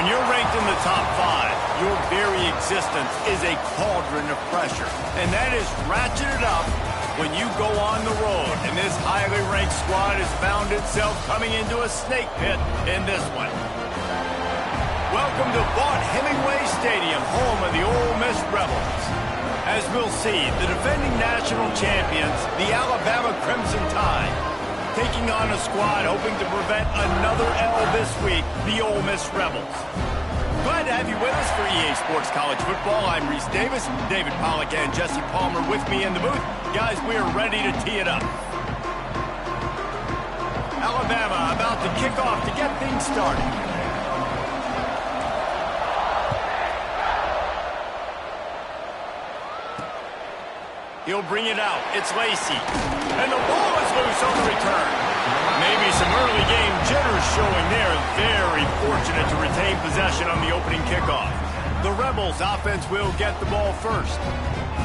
you're ranked in the top 5, your very existence is a cauldron of pressure. And that is ratcheted up when you go on the road. And this highly ranked squad has found itself coming into a snake pit in this one. Welcome to Vaught Hemingway Stadium, home of the Ole Miss Rebels. As we'll see, the defending national champions, the Alabama Crimson Tide, taking on a squad hoping to prevent another L this week, the Ole Miss Rebels. Glad to have you with us for EA Sports College Football. I'm Reese Davis, David Pollack and Jesse Palmer with me in the booth. Guys, we are ready to tee it up. Alabama about to kick off to get things started. He'll bring it out. It's Lacey. And the ball is loose on the return. Maybe some early game jitters showing there. Very fortunate to retain possession on the opening kickoff. The Rebels offense will get the ball first.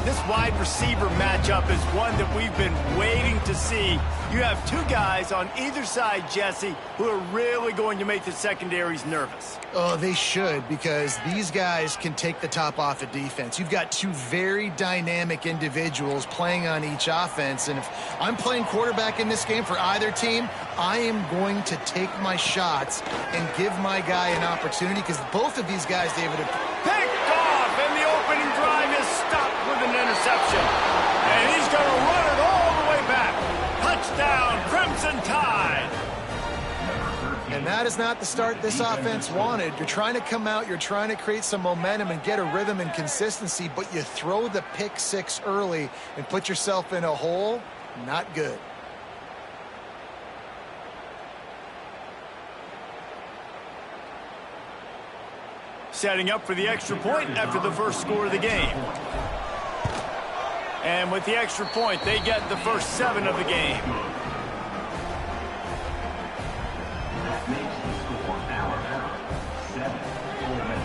This wide receiver matchup is one that we've been waiting to see. You have two guys on either side, Jesse, who are really going to make the secondaries nervous. Oh, they should, because these guys can take the top off of defense. You've got two very dynamic individuals playing on each offense, and if I'm playing quarterback in this game for either team, I am going to take my shots and give my guy an opportunity, because both of these guys, David, have picked off, and the opening drive is stopped with an interception. And he's going to run it all the way back. Touchdown, Crimson Tide. And that is not the start this offense wanted. You're trying to come out, you're trying to create some momentum and get a rhythm and consistency, but you throw the pick six early and put yourself in a hole. Not good. Setting up for the extra point after the first score of the game. And with the extra point, they get the first 7 of the game. That makes the score Alabama 7, Ole Miss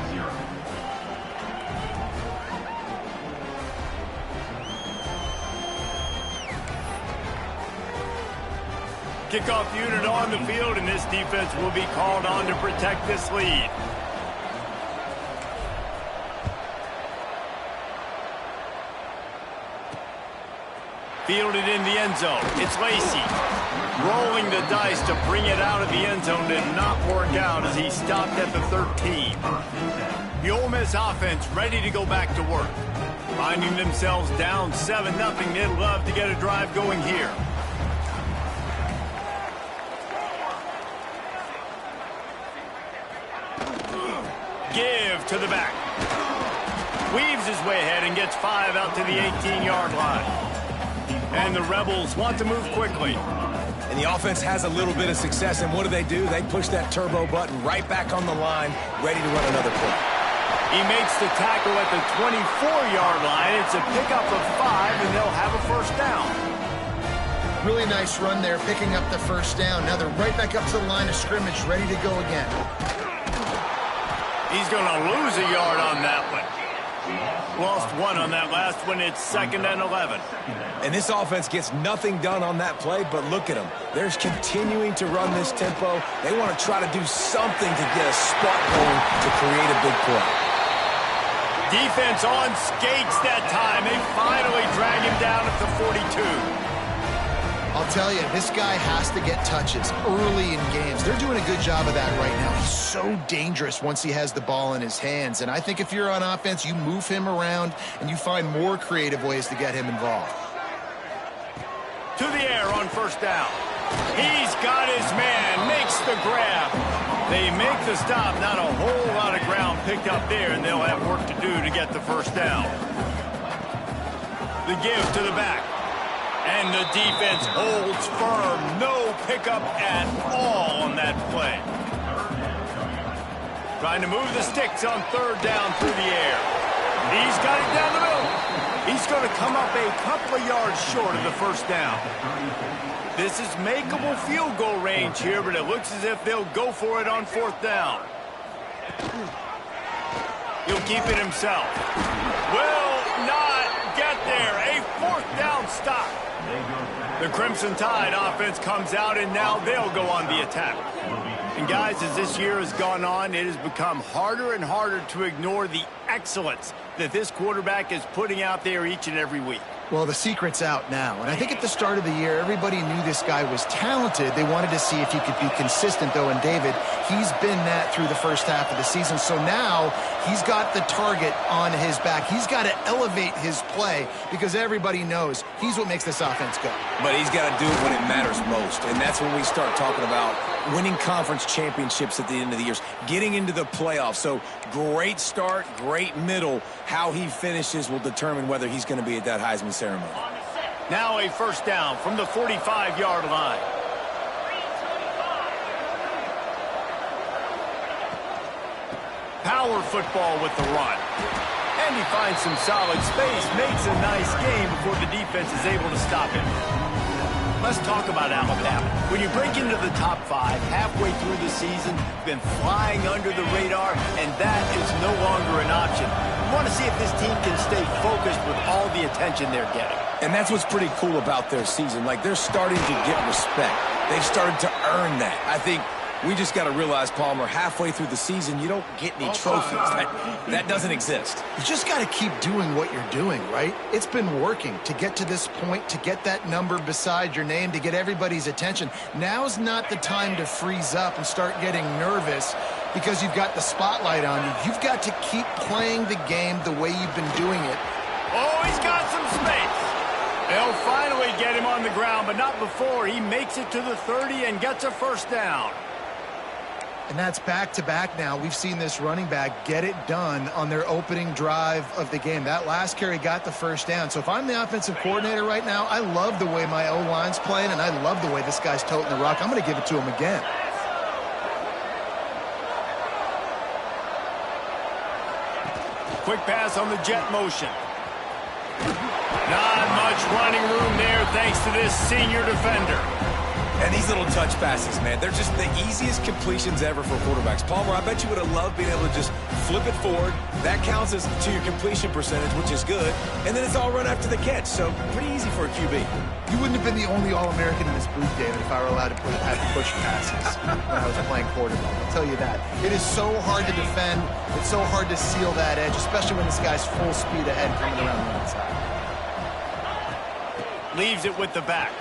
0. Kickoff unit on the field, and this defense will be called on to protect this lead. Fielded in the end zone. It's Lacey. Rolling the dice to bring it out of the end zone did not work out as he stopped at the 13. The Ole Miss offense ready to go back to work. Finding themselves down 7-0, they'd love to get a drive going here. Give to the back. Weaves his way ahead and gets 5 out to the 18-yard line. And the Rebels want to move quickly. And the offense has a little bit of success, and what do? They push that turbo button right back on the line, ready to run another play. He makes the tackle at the 24-yard line. It's a pickup of 5, and they'll have a first down. Really nice run there, picking up the first down. Now they're right back up to the line of scrimmage, ready to go again. He's going to lose a yard on that one. Lost 1 on that last one. It's 2nd and 11. And this offense gets nothing done on that play, but look at them. They're continuing to run this tempo. They want to try to do something to get a spark going to create a big play. Defense on skates that time. They finally drag him down at the 42. I'll tell you, this guy has to get touches early in games. They're doing a good job of that right now. He's so dangerous once he has the ball in his hands. And I think if you're on offense, you move him around and you find more creative ways to get him involved. To the air on first down. He's got his man, makes the grab. They make the stop. Not a whole lot of ground picked up there, and they'll have work to do to get the first down. The give to the back. And the defense holds firm. No pickup at all on that play. Trying to move the sticks on third down through the air. He's got it down the middle. He's going to come up a couple of yards short of the first down. This is makeable field goal range here, but it looks as if they'll go for it on fourth down. He'll keep it himself. Will not get there. A fourth down stop. The Crimson Tide offense comes out, and now they'll go on the attack. And guys, as this year has gone on, it has become harder and harder to ignore the excellence that this quarterback is putting out there each and every week. Well, the secret's out now, and I think at the start of the year, everybody knew this guy was talented. They wanted to see if he could be consistent, though, and David, he's been that through the first half of the season. So now he's got the target on his back. He's got to elevate his play because everybody knows he's what makes this offense go. But he's got to do it when it matters most, and that's when we start talking about winning conference championships at the end of the years, getting into the playoffs. So great start, great middle. How he finishes will determine whether he's going to be at that Heisman ceremony. Now a first down from the 45-yard line. Power football with the run. And he finds some solid space, makes a nice game before the defense is able to stop him. Let's talk about Alabama. When you break into the top 5 halfway through the season, been flying under the radar, and that is no longer an option. You want to see if this team can stay focused with all the attention they're getting. And that's what's pretty cool about their season. Like, they're starting to get respect. They've started to earn that. I think we just got to realize, Palmer, halfway through the season, you don't get any trophies. That doesn't exist. You just got to keep doing what you're doing, right? It's been working to get to this point, to get that number beside your name, to get everybody's attention. Now's not the time to freeze up and start getting nervous because you've got the spotlight on you. You've got to keep playing the game the way you've been doing it. Oh, he's got some space. They'll finally get him on the ground, but not before he makes it to the 30 and gets a first down. And that's back-to-back now. We've seen this running back get it done on their opening drive of the game. That last carry got the first down. So if I'm the offensive coordinator right now, I love the way my O-line's playing, and I love the way this guy's toting the rock. I'm going to give it to him again. Quick pass on the jet motion. Not much running room there thanks to this senior defender. And these little touch passes, man, they're just the easiest completions ever for quarterbacks. Palmer, I bet you would have loved being able to just flip it forward. That counts as to your completion percentage, which is good. And then it's all run after the catch, so pretty easy for a QB. You wouldn't have been the only All-American in this booth, David, if I were allowed to have push passes when I was playing quarterback. I'll tell you that. It is so hard to defend. It's so hard to seal that edge, especially when this guy's full speed ahead coming around the inside. Leaves it with the back.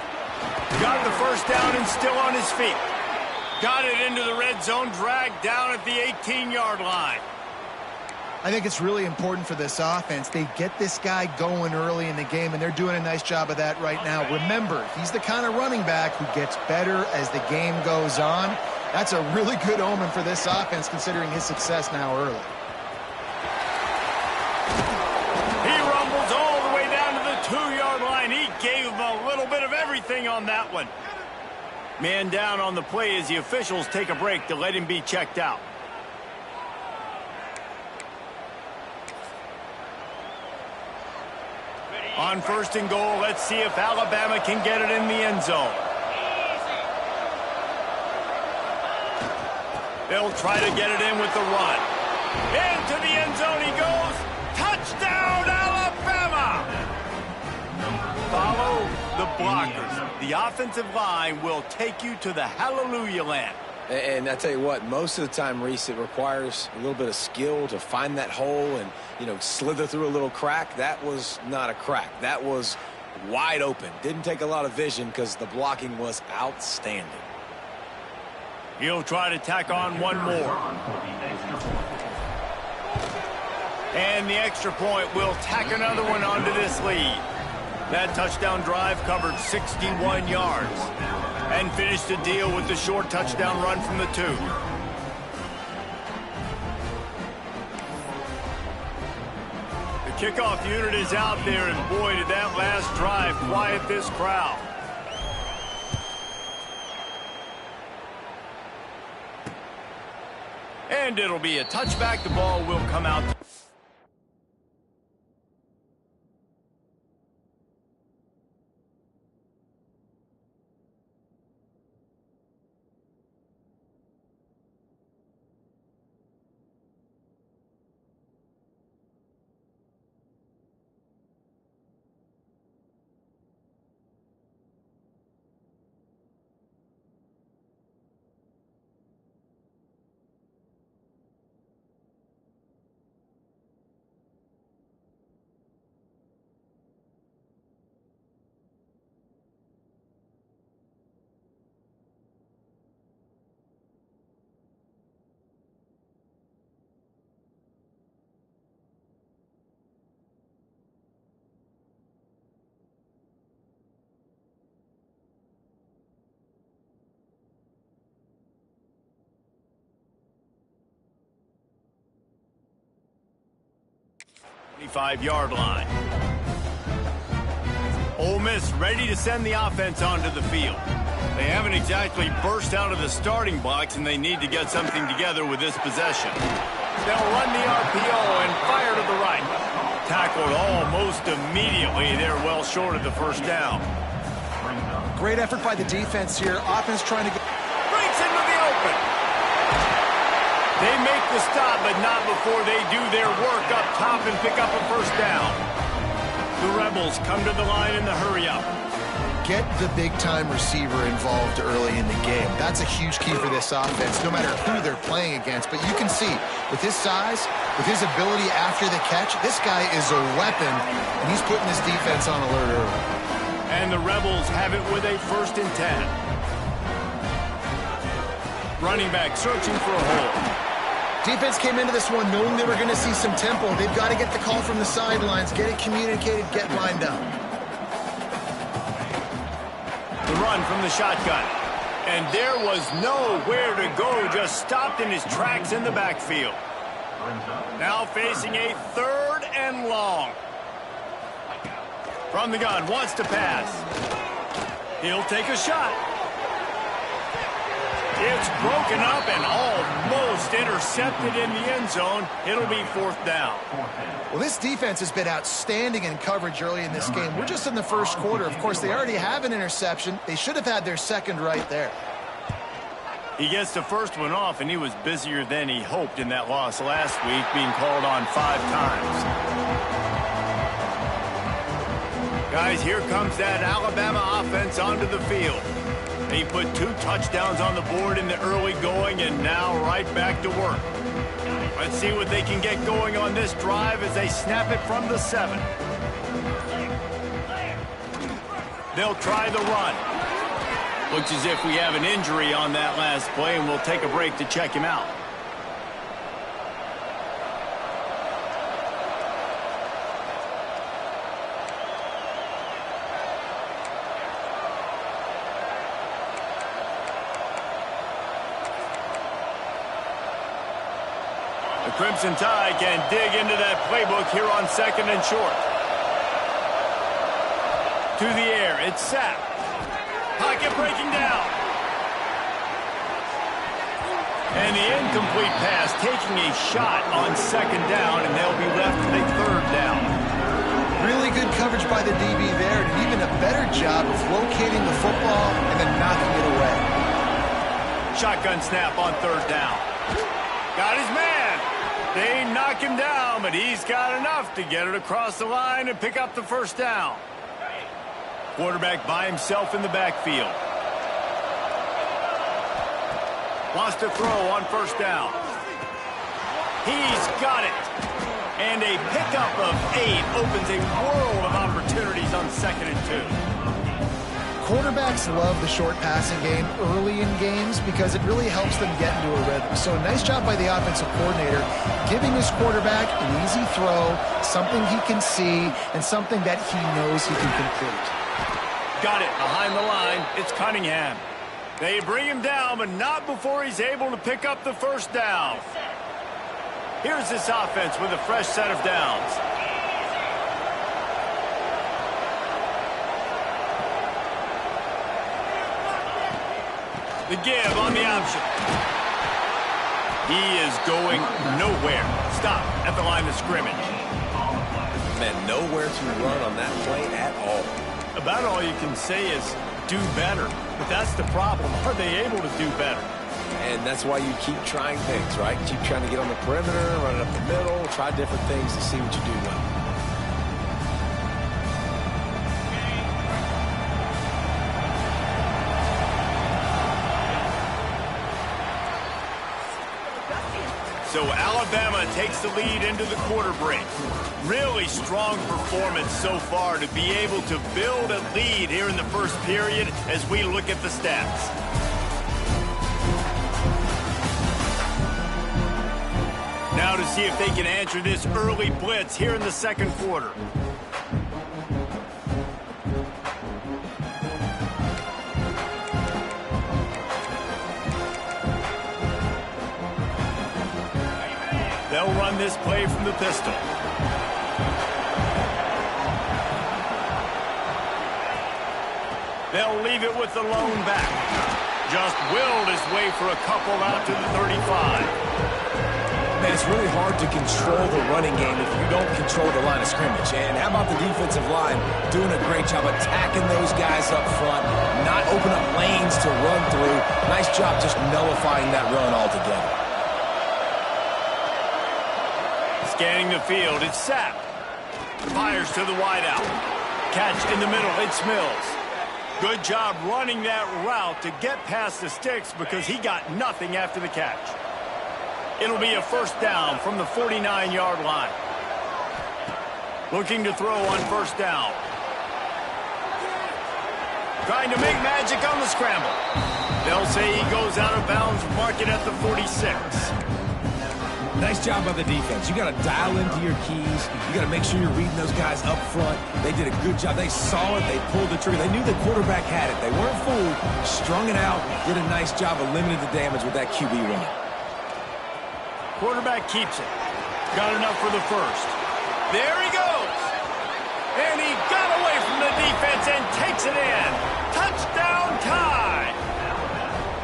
Got the first down and still on his feet. Got it into the red zone, dragged down at the 18-yard line. I think it's really important for this offense. They get this guy going early in the game, and they're doing a nice job of that right now. Remember, he's the kind of running back who gets better as the game goes on. That's a really good omen for this offense, considering his success now early. He rumbles all the way down to the 2-yard line. He gave him a little bit of everything on that one. Man down on the play as the officials take a break to let him be checked out. On first and goal, let's see if Alabama can get it in the end zone. They'll try to get it in with the run. Into the end zone he goes. Touchdown, Alabama! Follow the blockers. The offensive line will take you to the hallelujah land. And I tell you what, most of the time, Reese, it requires a little bit of skill to find that hole and, you know, slither through a little crack. That was not a crack. That was wide open. Didn't take a lot of vision because the blocking was outstanding. He'll try to tack on one more. And the extra point will tack another one onto this lead. That touchdown drive covered 61 yards. And finished the deal with the short touchdown run from the 2. The kickoff unit is out there, and boy, did that last drive quiet this crowd. And it'll be a touchback. The ball will come out. 25-yard line. Ole Miss ready to send the offense onto the field. They haven't exactly burst out of the starting blocks, and they need to get something together with this possession. They'll run the RPO and fire to the right. Tackled almost immediately. They're well short of the first down. Great effort by the defense here. Offense trying to get... Breaks into the open. They make the stop, but not before they do their work up top and pick up a first down. The Rebels come to the line in the hurry-up. Get the big-time receiver involved early in the game. That's a huge key for this offense, no matter who they're playing against. But you can see, with his size, with his ability after the catch, this guy is a weapon, and he's putting this defense on alert early. And the Rebels have it with a 1st and 10. Running back searching for a hole. Defense came into this one knowing they were going to see some tempo. They've got to get the call from the sidelines, get it communicated, get lined up. The run from the shotgun. And there was nowhere to go, just stopped in his tracks in the backfield. Now facing a 3rd and long. From the gun, wants to pass. He'll take a shot. It's broken up and almost intercepted in the end zone. It'll be 4th down. Well, this defense has been outstanding in coverage early in this game. We're just in the first quarter. Of course, they already have an interception. They should have had their second right there. He gets the first one off, and he was busier than he hoped in that loss last week, being called on 5 times. Guys, here comes that Alabama offense onto the field. They put 2 touchdowns on the board in the early going, and now right back to work. Let's see what they can get going on this drive as they snap it from the 7. They'll try the run. Looks as if we have an injury on that last play, and we'll take a break to check him out. The Crimson Tide can dig into that playbook here on 2nd and short. To the air, it's Sapp. Pocket breaking down. And the incomplete pass taking a shot on 2nd down, and they'll be left with a 3rd down. Really good coverage by the DB there, and even a better job of locating the football and then knocking it away. Shotgun snap on 3rd down. Got his man. They knock him down, but he's got enough to get it across the line and pick up the 1st down. Quarterback by himself in the backfield. Wants to throw on 1st down. He's got it. And a pickup of 8 opens a world of opportunities on 2nd and 2. Quarterbacks love the short passing game early in games because it really helps them get into a rhythm. So nice job by the offensive coordinator giving his quarterback an easy throw, something he can see, and something that he knows he can complete. Got it behind the line. It's Cunningham. They bring him down, but not before he's able to pick up the 1st down. Here's this offense with a fresh set of downs. The give on the option. He is going nowhere. Stop at the line of scrimmage. Man, nowhere to run on that play at all. About all you can say is do better. But that's the problem. Are they able to do better? And that's why you keep trying things, right? Keep trying to get on the perimeter, run it up the middle, try different things to see what you do well. So Alabama takes the lead into the quarter break. Really strong performance so far to be able to build a lead here in the first period as we look at the stats. Now to see if they can answer this early blitz here in the 2nd quarter. They'll run this play from the pistol. They'll leave it with the lone back. Just willed his way for a couple out to the 35. Man, it's really hard to control the running game if you don't control the line of scrimmage. And how about the defensive line doing a great job attacking those guys up front, not open up lanes to run through. Nice job just nullifying that run altogether. Scanning the field, it's Sapp. Fires to the wideout. Catch in the middle, it's Mills. Good job running that route to get past the sticks because he got nothing after the catch. It'll be a first down from the 49-yard line. Looking to throw on first down. Trying to make magic on the scramble. They'll say he goes out of bounds, mark it at the 46. Nice job by the defense. You got to dial into your keys. You got to make sure you're reading those guys up front. They did a good job. They saw it. They pulled the trigger. They knew the quarterback had it. They weren't fooled. Strung it out. Did a nice job of limiting the damage with that QB run. Quarterback keeps it. Got enough for the first. There he goes. And he got away from the defense and takes it in. Touchdown tie.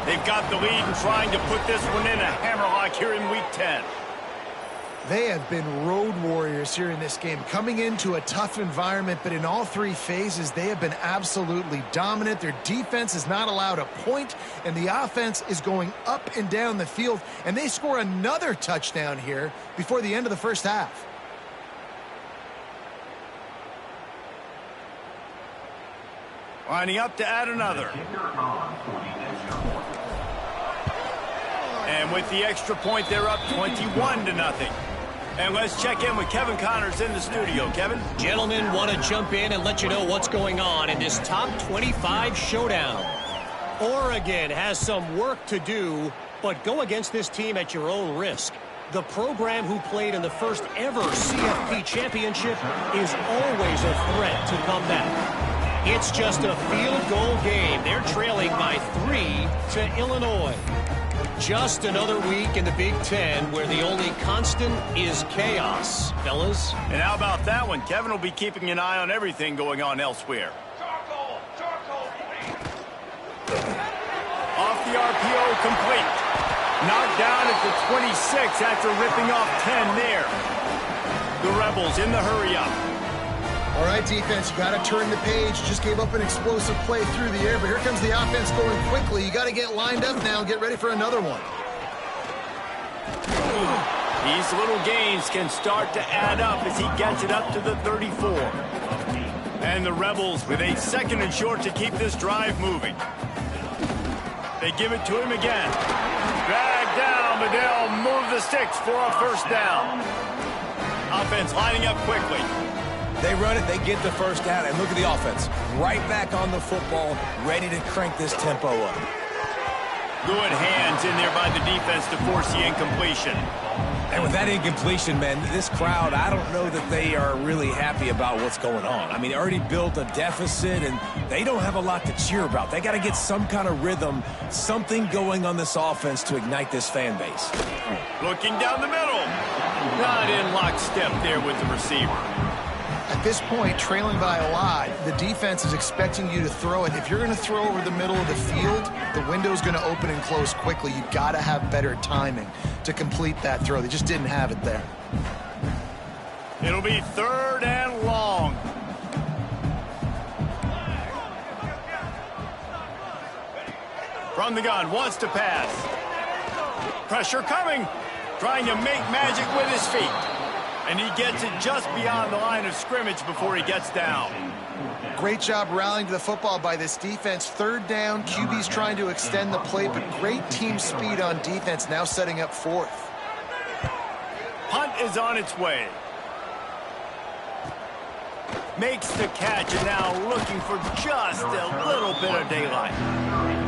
They've got the lead and trying to put this one in a hammerlock here in Week 10. They have been road warriors here in this game, coming into a tough environment, but in all three phases, they have been absolutely dominant. Their defense is not allowed a point, and the offense is going up and down the field, and they score another touchdown here before the end of the first half. Lining up to add another. And with the extra point, they're up 21-0. And let's check in with Kevin Connors in the studio. Kevin? Gentlemen, want to jump in and let you know what's going on in this top 25 showdown. Oregon has some work to do, but go against this team at your own risk. The program who played in the first ever CFP championship is always a threat to come back. It's just a field goal game. They're trailing by 3 to Illinois. Just another week in the Big Ten where the only constant is chaos, fellas. And how about that one? Kevin will be keeping an eye on everything going on elsewhere. Off the RPO, complete. Knocked down at the 26 after ripping off 10 there. The Rebels in the hurry-up. All right, defense, you got to turn the page. Just gave up an explosive play through the air, but here comes the offense going quickly. You got to get lined up now and get ready for another one. These little gains can start to add up as he gets it up to the 34. And the Rebels with a 2nd and short to keep this drive moving. They give it to him again. Drag down, but they'll move the sticks for a first down. Offense lining up quickly. They run it, they get the first down, and look at the offense. Right back on the football, ready to crank this tempo up. Good hands in there by the defense to force the incompletion. And with that incompletion, man, this crowd, I don't know that they are really happy about what's going on. I mean, they already built a deficit, and they don't have a lot to cheer about. They got to get some kind of rhythm, something going on this offense to ignite this fan base. Looking down the middle. Not in lockstep there with the receiver. At this point, trailing by a lot, the defense is expecting you to throw it. If you're going to throw over the middle of the field, the window's going to open and close quickly. You've got to have better timing to complete that throw. They just didn't have it there. It'll be 3rd and long. From the gun, wants to pass. Pressure coming. Trying to make magic with his feet. And he gets it just beyond the line of scrimmage before he gets down. Great job rallying to the football by this defense. 3rd down, QB's trying to extend the play, but great team speed on defense, now setting up 4th. Punt is on its way. Makes the catch and now looking for just a little bit of daylight.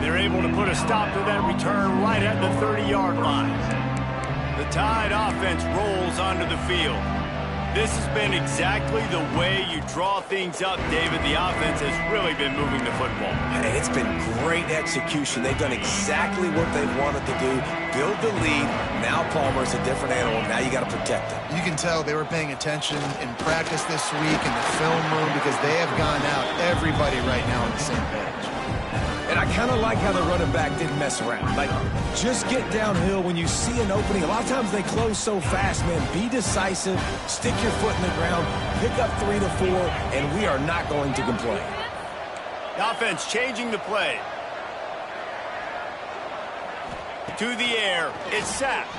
They're able to put a stop to that return right at the 30-yard line. The Tide offense rolls onto the field. This has been exactly the way you draw things up, David. The offense has really been moving the football. Hey, it's been great execution. They've done exactly what they've wanted to do. Build the lead. Now Palmer's a different animal. Now you got to protect him. You can tell they were paying attention in practice this week in the film room because they have gone out, everybody right now on the same page. kind of like how the running back didn't mess around. Like, just get downhill when you see an opening. A lot of times they close so fast, man. Be decisive, stick your foot in the ground, pick up 3 to 4, and we are not going to complain. The offense changing the play. To the air, it's sacked.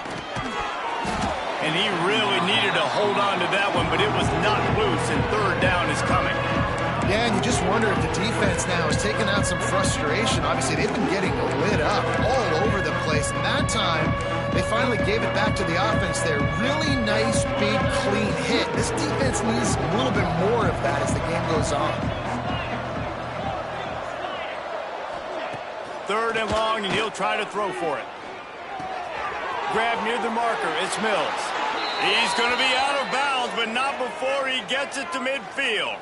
And he really needed to hold on to that one, but it was not loose, and third down is coming. Yeah, and you just wonder if the defense now is taking out some frustration. Obviously, they've been getting lit up all over the place. And that time, they finally gave it back to the offense there. Really nice, big, clean hit. This defense needs a little bit more of that as the game goes on. Third and long, and he'll try to throw for it. Grab near the marker. It's Mills. He's going to be out of bounds, but not before he gets it to midfield.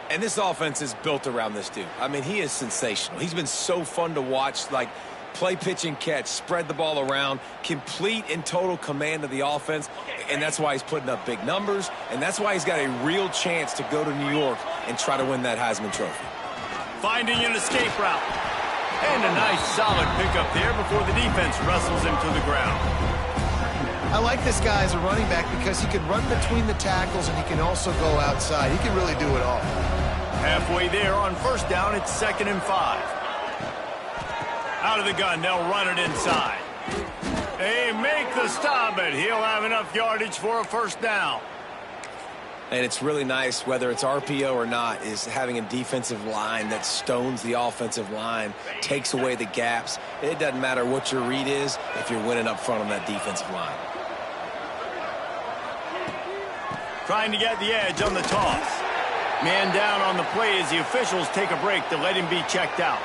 And this offense is built around this dude. I mean, he is sensational. He's been so fun to watch, like play, pitch, and catch, spread the ball around, complete and total command of the offense, and that's why he's putting up big numbers, and that's why he's got a real chance to go to New York and try to win that Heisman Trophy. Finding an escape route. And a nice solid pickup there before the defense wrestles him to the ground. I like this guy as a running back because he can run between the tackles and he can also go outside. He can really do it all. Halfway there on first down, it's 2nd and 5. Out of the gun, they'll run it inside. They make the stop, but he'll have enough yardage for a first down. And it's really nice, whether it's RPO or not, is having a defensive line that stones the offensive line, takes away the gaps. It doesn't matter what your read is if you're winning up front on that defensive line. Trying to get the edge on the toss. Man down on the play as the officials take a break to let him be checked out.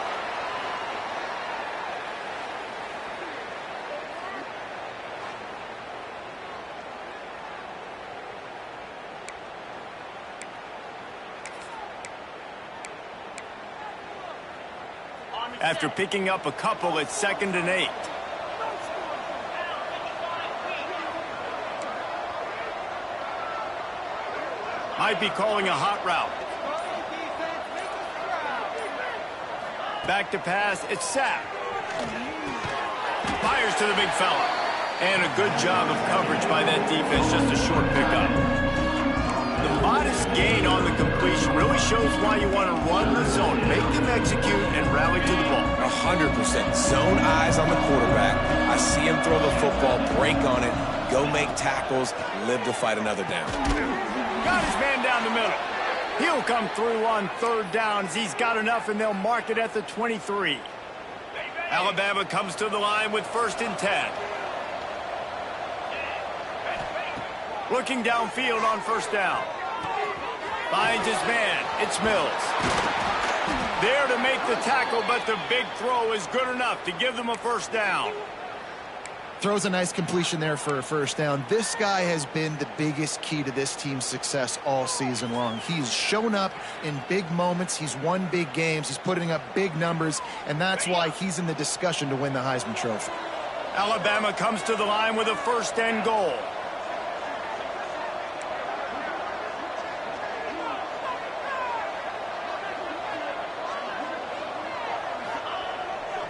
After picking up a couple, it's 2nd and 8. Might be calling a hot route. Back to pass, it's sacked. Fires to the big fella. And a good job of coverage by that defense, just a short pickup. The modest gain on the completion really shows why you want to run the zone, make them execute, and rally to the ball. 100%. Zone eyes on the quarterback. I see him throw the football, break on it, go make tackles, live to fight another down. Got his man down the middle. He'll come through on third downs. He's got enough, and they'll mark it at the 23. Alabama comes to the line with 1st and 10. Looking downfield on first down. Finds his man. It's Mills. There to make the tackle, but the big throw is good enough to give them a first down. Throws a nice completion there for a first down. This guy has been the biggest key to this team's success all season long. He's shown up in big moments. He's won big games. He's putting up big numbers, and that's why he's in the discussion to win the Heisman Trophy. Alabama comes to the line with a 1st and goal.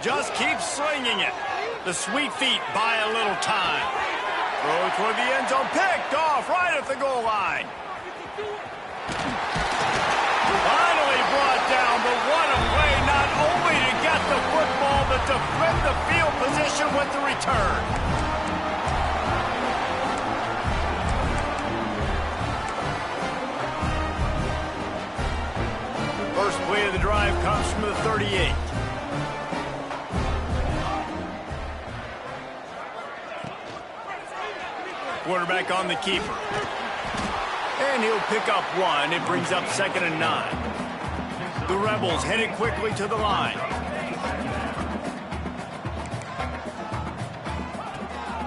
Just keep slinging it. The sweet feet buy a little time. Throw toward the end zone. Picked off right at the goal line. Finally brought down, but what a play, not only to get the football, but to flip the field position with the return. First play of the drive comes from the 38. Quarterback on the keeper. And he'll pick up one. It brings up 2nd and 9. The Rebels headed quickly to the line.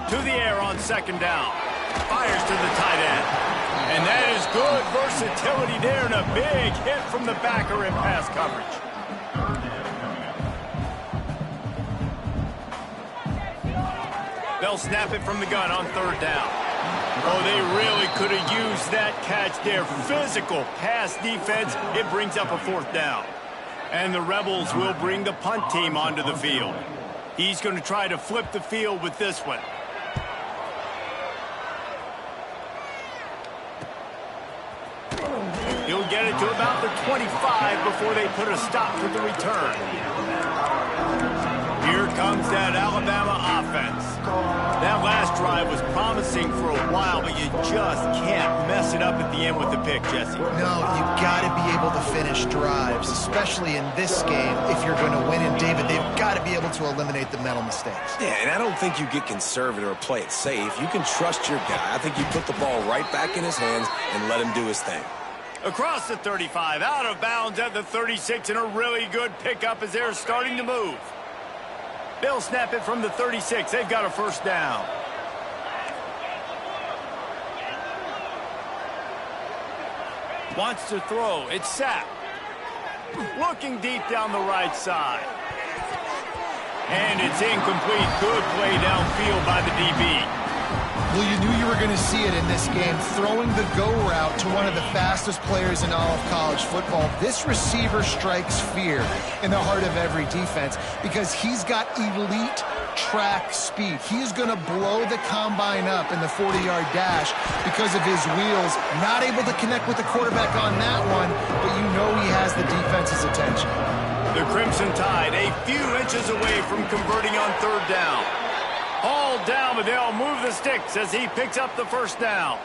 To the air on 2nd down. Fires to the tight end. And that is good versatility there and a big hit from the backer in pass coverage. They'll snap it from the gun on 3rd down. Oh, they really could have used that catch there. Physical pass defense. It brings up a 4th down. And the Rebels will bring the punt team onto the field. He's going to try to flip the field with this one. He'll get it to about the 25 before they put a stop to the return. Here comes that Alabama offense. That last drive was promising for a while, but you just can't mess it up at the end with the pick, Jesse. No, you've got to be able to finish drives, especially in this game. If you're going to win, and David, they've got to be able to eliminate the mental mistakes. Yeah, and I don't think you get conservative or play it safe. You can trust your guy. I think you put the ball right back in his hands and let him do his thing. Across the 35, out of bounds at the 36, and a really good pickup as they're starting to move. They'll snap it from the 36. They've got a first down. Wants to throw. It's sacked. Looking deep down the right side. And it's incomplete. Good play downfield by the DB. Well, you knew you were going to see it in this game. Throwing the go route to one of the fastest players in all of college football. This receiver strikes fear in the heart of every defense because he's got elite track speed. He is going to blow the combine up in the 40-yard dash because of his wheels. Not able to connect with the quarterback on that one, but you know he has the defense's attention. The Crimson Tide a few inches away from converting on third down. All down, but they'll move the sticks as he picks up the first down.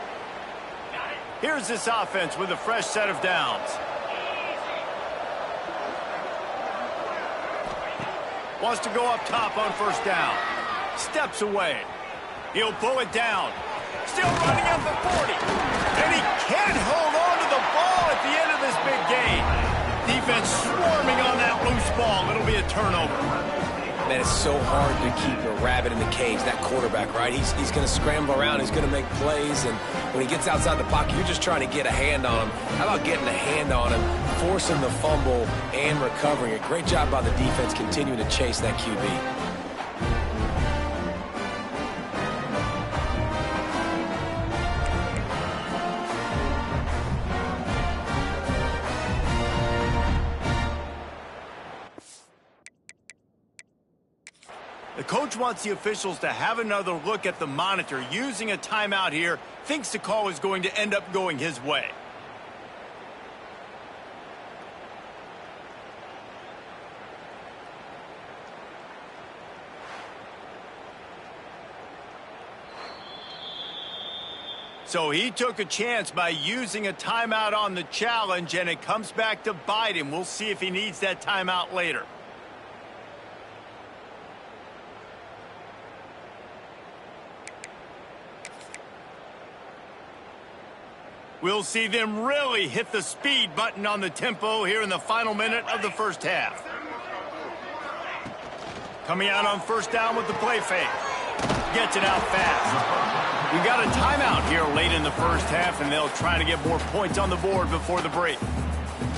Here's this offense with a fresh set of downs. Wants to go up top on first down. Steps away. He'll pull it down. Still running at the 40. And he can't hold on to the ball at the end of this big game. Defense swarming on that loose ball. It'll be a turnover. Man, it's so hard to keep a rabbit in the cage, that quarterback, right? He's going to scramble around. He's going to make plays. And when he gets outside the pocket, you're just trying to get a hand on him. How about getting a hand on him, forcing the fumble, and recovering it? Great job by the defense continuing to chase that QB. The coach wants the officials to have another look at the monitor using a timeout here. Thinks the call is going to end up going his way. So he took a chance by using a timeout on the challenge, and it comes back to bite him. We'll see if he needs that timeout later. We'll see them really hit the speed button on the tempo here in the final minute of the first half. Coming out on first down with the play fake. Gets it out fast. We got a timeout here late in the first half, and they'll try to get more points on the board before the break.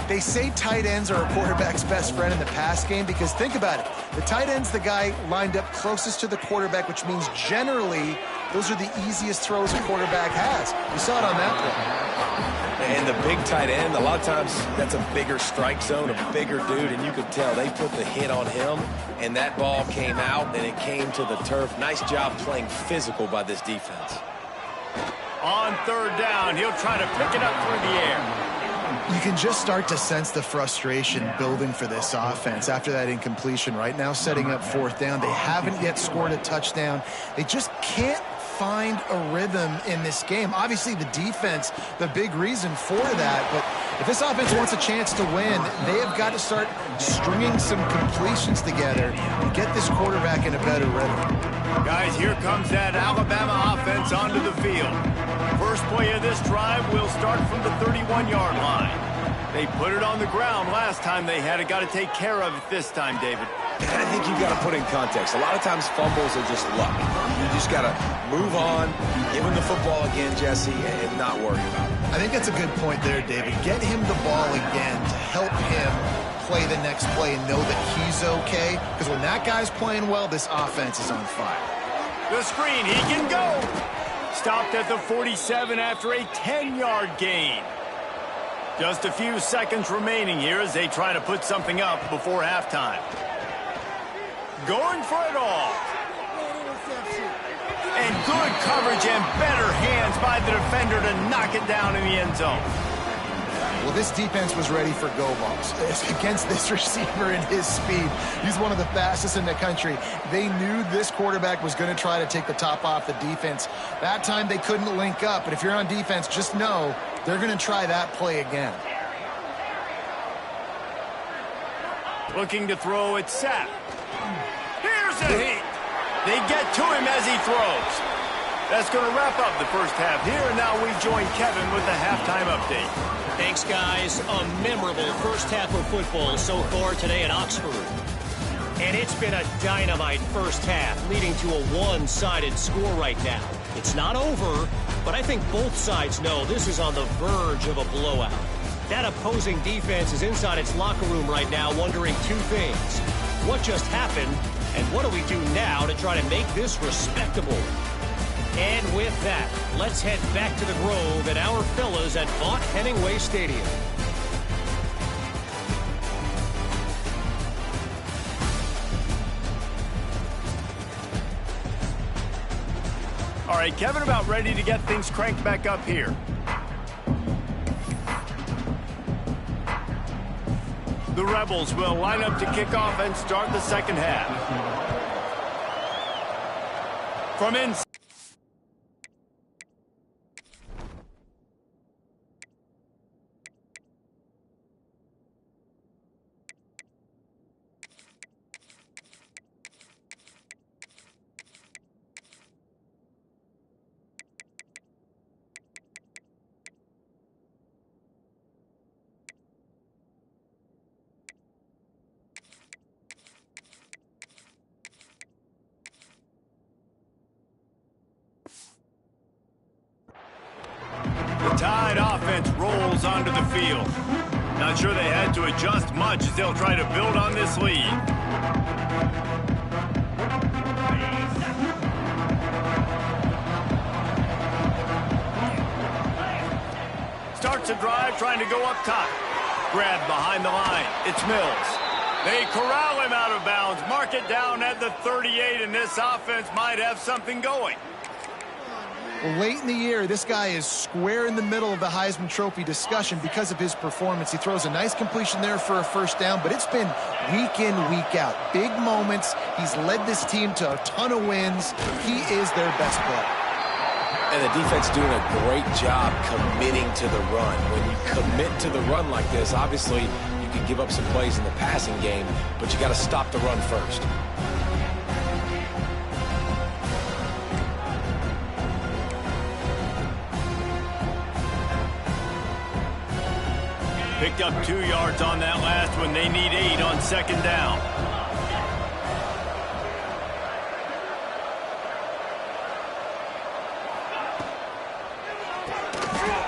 They say tight ends are a quarterback's best friend in the pass game because think about it. The tight end's the guy lined up closest to the quarterback, which means generally those are the easiest throws a quarterback has. You saw it on that play. And the big tight end, a lot of times that's a bigger strike zone, a bigger dude, and you could tell they put the hit on him, and that ball came out, and it came to the turf. Nice job playing physical by this defense. On third down, he'll try to pick it up through the air. You can just start to sense the frustration building for this offense after that incompletion. Right now, setting up fourth down. They haven't yet scored a touchdown. They just can't find a rhythm in this game. Obviously, the defense, the big reason for that. But if this offense wants a chance to win, they have got to start stringing some completions together and get this quarterback in a better rhythm. Guys, here comes that Alabama offense onto the field. First play of this drive will start from the 31-yard line. They put it on the ground last time they had it. Got to take care of it this time, David. And I think you've got to put in context. A lot of times fumbles are just luck. You just got to move on, give him the football again, Jesse, and not worry about it. I think that's a good point there, David. Get him the ball again to help him play the next play and know that he's okay. Because when that guy's playing well, this offense is on fire. The screen, he can go. Stopped at the 47 after a 10-yard gain. Just a few seconds remaining here as they try to put something up before halftime. Going for it all. And good coverage and better hands by the defender to knock it down in the end zone. Well, this defense was ready for go balls. Against this receiver and his speed, he's one of the fastest in the country. They knew this quarterback was going to try to take the top off the defense. That time they couldn't link up, but if you're on defense, just know they're going to try that play again. Looking to throw it set. Here's a hit. They get to him as he throws. That's going to wrap up the first half here, and now we join Kevin with the halftime update. Thanks, guys. A memorable first half of football so far today at Oxford. And it's been a dynamite first half, leading to a one-sided score right now. It's not over, but I think both sides know this is on the verge of a blowout. That opposing defense is inside its locker room right now wondering two things. What just happened, and what do we do now to try to make this respectable? And with that, let's head back to the Grove and our fellas at Vaught Hemingway Stadium. All right, Kevin, about ready to get things cranked back up here. The Rebels will line up to kick off and start the second half. From inside. The Tide offense rolls onto the field. Not sure they had to adjust much as they'll try to build on this lead. Starts a drive trying to go up top. Grabbed behind the line. It's Mills. They corral him out of bounds. Mark it down at the 38, and this offense might have something going. Well, late in the year, this guy is square in the middle of the Heisman Trophy discussion because of his performance. He throws a nice completion there for a first down, but it's been week in, week out. Big moments. He's led this team to a ton of wins. He is their best player. And the defense doing a great job committing to the run. When you commit to the run like this, obviously you can give up some plays in the passing game, but you got to stop the run first. Picked up 2 yards on that last one. They need 8 on second down.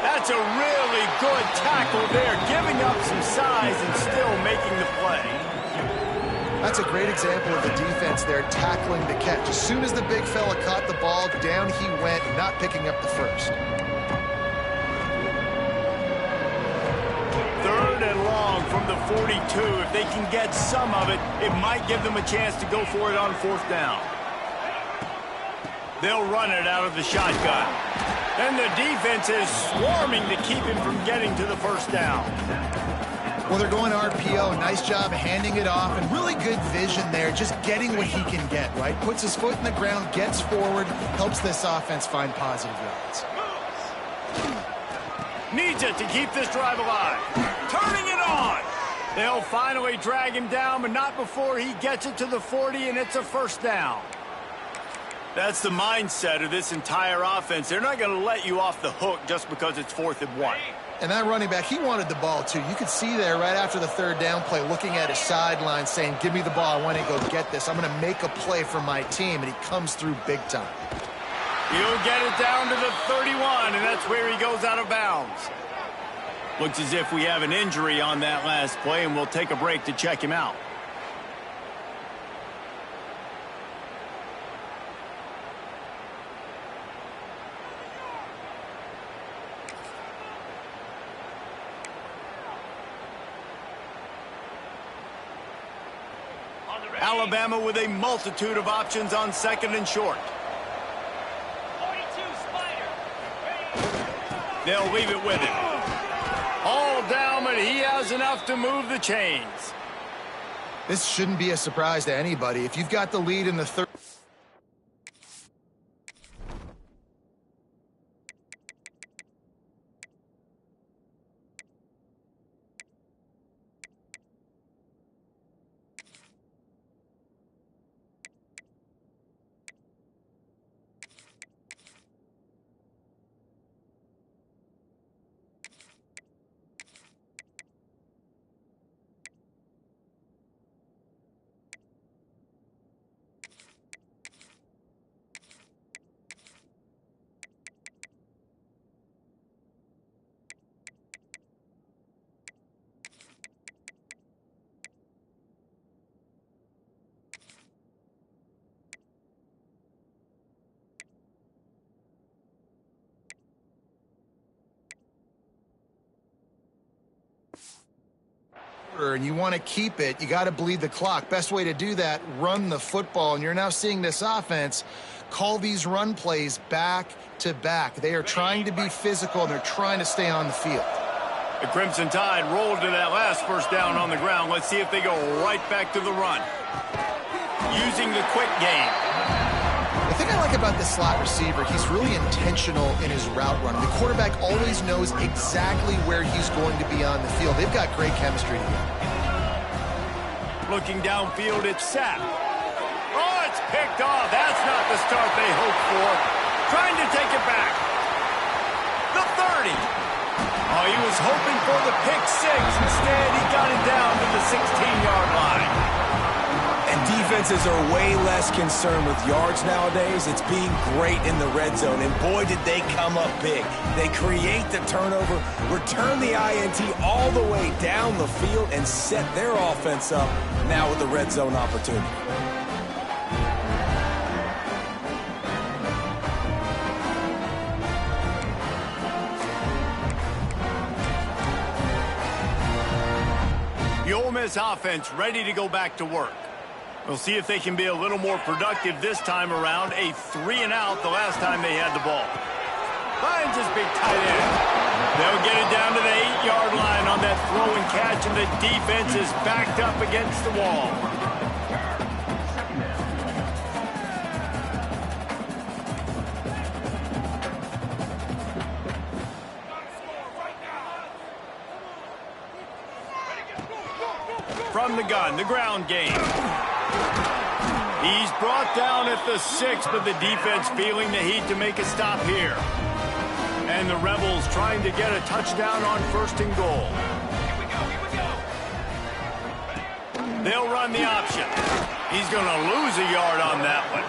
That's a really good tackle there, giving up some size and still making the play. That's a great example of the defense there tackling the catch. As soon as the big fella caught the ball, down he went, not picking up the first. From the 42, if they can get some of it, it might give them a chance to go for it on fourth down. They'll run it out of the shotgun. And the defense is swarming to keep him from getting to the first down. Well, they're going RPO. Nice job handing it off, and really good vision there, just getting what he can get, right? Puts his foot in the ground, gets forward, helps this offense find positive yards. Needs it to keep this drive alive. Turning it on. They'll finally drag him down, but not before he gets it to the 40, and it's a first down. That's the mindset of this entire offense. They're not going to let you off the hook just because it's 4th and 1. And that running back, he wanted the ball, too. You could see there right after the third down play, looking at his sideline, saying, give me the ball. I want to go get this. I'm going to make a play for my team, and he comes through big time. He'll get it down to the 31, and that's where he goes out of bounds. Looks as if we have an injury on that last play, and we'll take a break to check him out. Alabama with a multitude of options on second and short. 42 Spider. They'll leave it with him. All down, but he has enough to move the chains. This shouldn't be a surprise to anybody. If you've got the lead in the third. And you want to keep it, you got to bleed the clock. Best way to do that, run the football. And you're now seeing this offense call these run plays back to back. They are trying to be physical, and they're trying to stay on the field. The Crimson Tide rolled to that last first down on the ground. Let's see if they go right back to the run. Using the quick game. The thing I like about this slot receiver, he's really intentional in his route running. The quarterback always knows exactly where he's going to be on the field. They've got great chemistry together. Looking downfield, it's Sapp. Oh, it's picked off. That's not the start they hoped for. Trying to take it back. The 30. Oh, he was hoping for the pick six. Instead, he got it down to the 16-yard line. And defenses are way less concerned with yards nowadays. It's being great in the red zone. And boy, did they come up big. They create the turnover, return the INT all the way down the field, and set their offense up now with the red zone opportunity. The Ole Miss offense ready to go back to work. We'll see if they can be a little more productive this time around. A 3-and-out the last time they had the ball. Finds his big tight end. They'll get it down to the 8-yard line on that throw and catch, and the defense is backed up against the wall. From the gun, the ground game. He's brought down at the 6, but the defense feeling the heat to make a stop here. And the Rebels trying to get a touchdown on first and goal. They'll run the option. He's going to lose a yard on that one.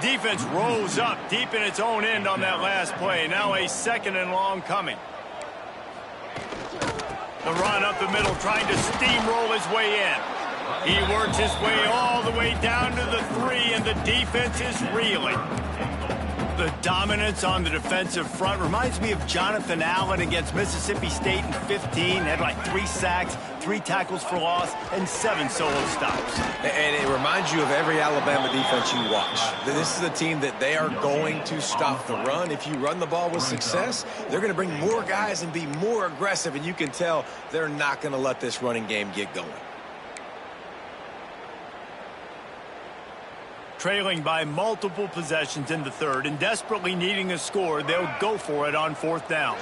Defense rose up deep in its own end on that last play. Now a 2nd and long coming. The run up the middle, trying to steamroll his way in. He works his way all the way down to the 3, and the defense is reeling. The dominance on the defensive front reminds me of Jonathan Allen against Mississippi State in 15. Had like 3 sacks, 3 tackles for loss, and 7 solo stops. And it reminds you of every Alabama defense you watch. This is a team that they are going to stop the run. If you run the ball with success, they're going to bring more guys and be more aggressive, and you can tell they're not going to let this running game get going. Trailing by multiple possessions in the 3rd and desperately needing a score, they'll go for it on 4th down.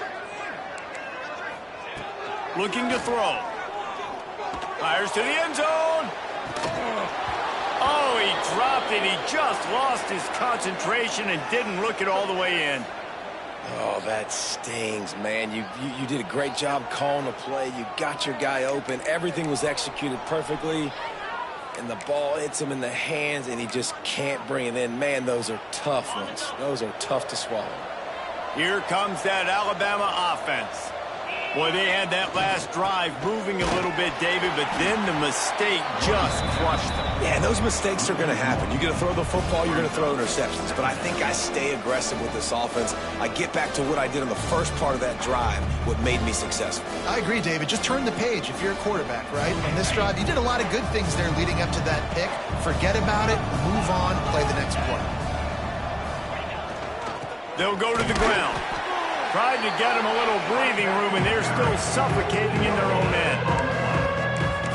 Looking to throw. Fires to the end zone. Oh, he dropped it. He just lost his concentration and didn't look it all the way in. Oh, that stings, man. You did a great job calling the play. You got your guy open. Everything was executed perfectly. And the ball hits him in the hands, and he just can't bring it in. Man, those are tough ones. Those are tough to swallow. Here comes that Alabama offense. Boy, they had that last drive moving a little bit, David, but then the mistake just crushed them. Yeah, and those mistakes are going to happen. You're going to throw the football, you're going to throw interceptions. But I think I stay aggressive with this offense. I get back to what I did in the first part of that drive, what made me successful. I agree, David. Just turn the page if you're a quarterback, right? On this drive, you did a lot of good things there leading up to that pick. Forget about it, move on, play the next play. They'll go to the ground. Tried to get them a little breathing room, and they're still suffocating in their own end.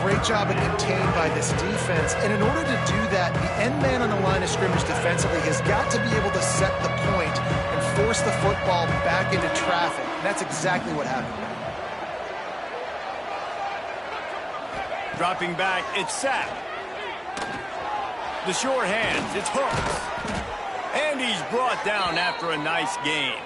Great job of contained by this defense. And in order to do that, the end man on the line of scrimmage defensively has got to be able to set the point and force the football back into traffic. And that's exactly what happened. Dropping back, it's sacked. The short hands, it's hooked. And he's brought down after a nice gain.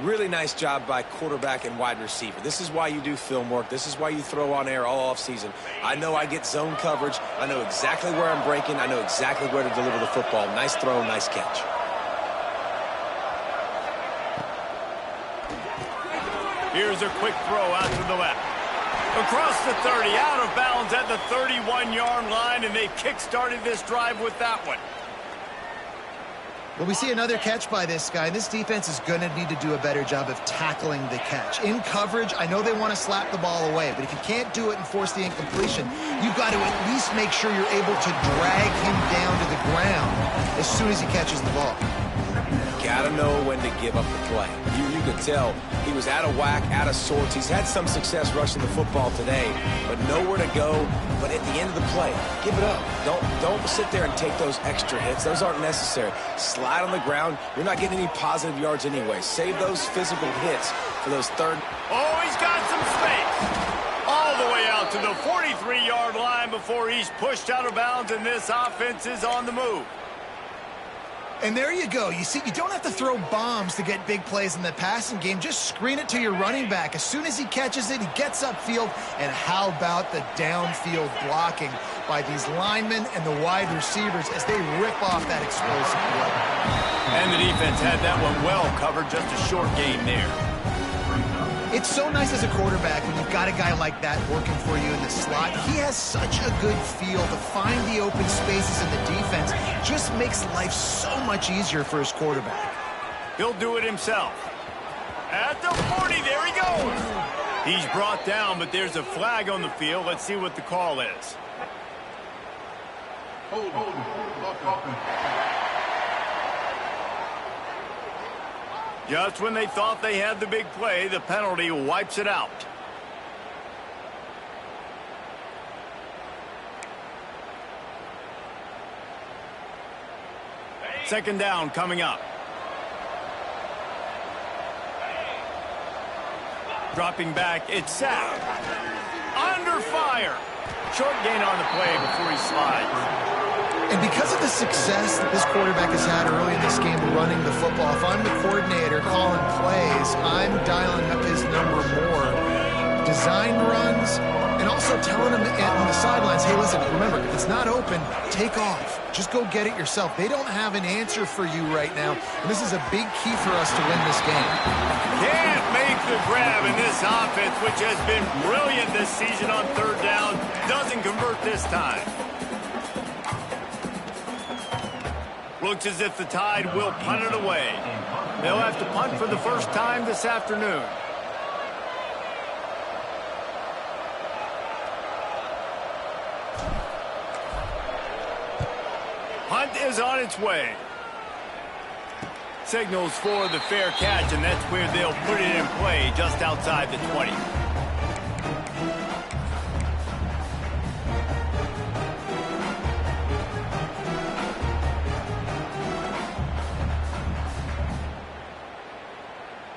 Really nice job by quarterback and wide receiver. This is why you do film work. This is why you throw on air all offseason. I know I get zone coverage. I know exactly where I'm breaking. I know exactly where to deliver the football. Nice throw, nice catch. Here's a quick throw out to the left. Across the 30, out of bounds at the 31-yard line, and they kick-started this drive with that one. Well, we see another catch by this guy. This defense is going to need to do a better job of tackling the catch. In coverage, I know they want to slap the ball away, but if you can't do it and force the incompletion, you've got to at least make sure you're able to drag him down to the ground as soon as he catches the ball. Got to know when to give up the play. You could tell he was out of whack, out of sorts. He's had some success rushing the football today, but nowhere to go. But at the end of the play, give it up. Don't sit there and take those extra hits. Those aren't necessary. Slide on the ground. You're not getting any positive yards anyway. Save those physical hits for those third. Oh, he's got some space. All the way out to the 43-yard line before he's pushed out of bounds, and this offense is on the move. And there you go. You see, you don't have to throw bombs to get big plays in the passing game. Just screen it to your running back. As soon as he catches it, he gets upfield. And how about the downfield blocking by these linemen and the wide receivers as they rip off that explosive play. And the defense had that one well covered. Just a short gain there. It's so nice as a quarterback when you've got a guy like that working for you in the slot. He has such a good feel to find the open spaces in the defense. Just makes life so much easier for his quarterback. He'll do it himself. At the 40, there he goes. He's brought down, but there's a flag on the field. Let's see what the call is. Just when they thought they had the big play, the penalty wipes it out. Second down coming up. Dropping back, it's sacked. Under fire. Short gain on the play before he slides. And because of the success that this quarterback has had early in this game running the football, if I'm the coordinator calling plays, I'm dialing up his number more. Design runs, and also telling him on the sidelines, hey, listen, remember, if it's not open, take off. Just go get it yourself. They don't have an answer for you right now, and this is a big key for us to win this game. Can't make the grab in this offense, which has been brilliant this season on third down. Doesn't convert this time. Looks as if the Tide will punt it away. They'll have to punt for the first time this afternoon. Punt is on its way. Signals for the fair catch, and that's where they'll put it in play just outside the 20.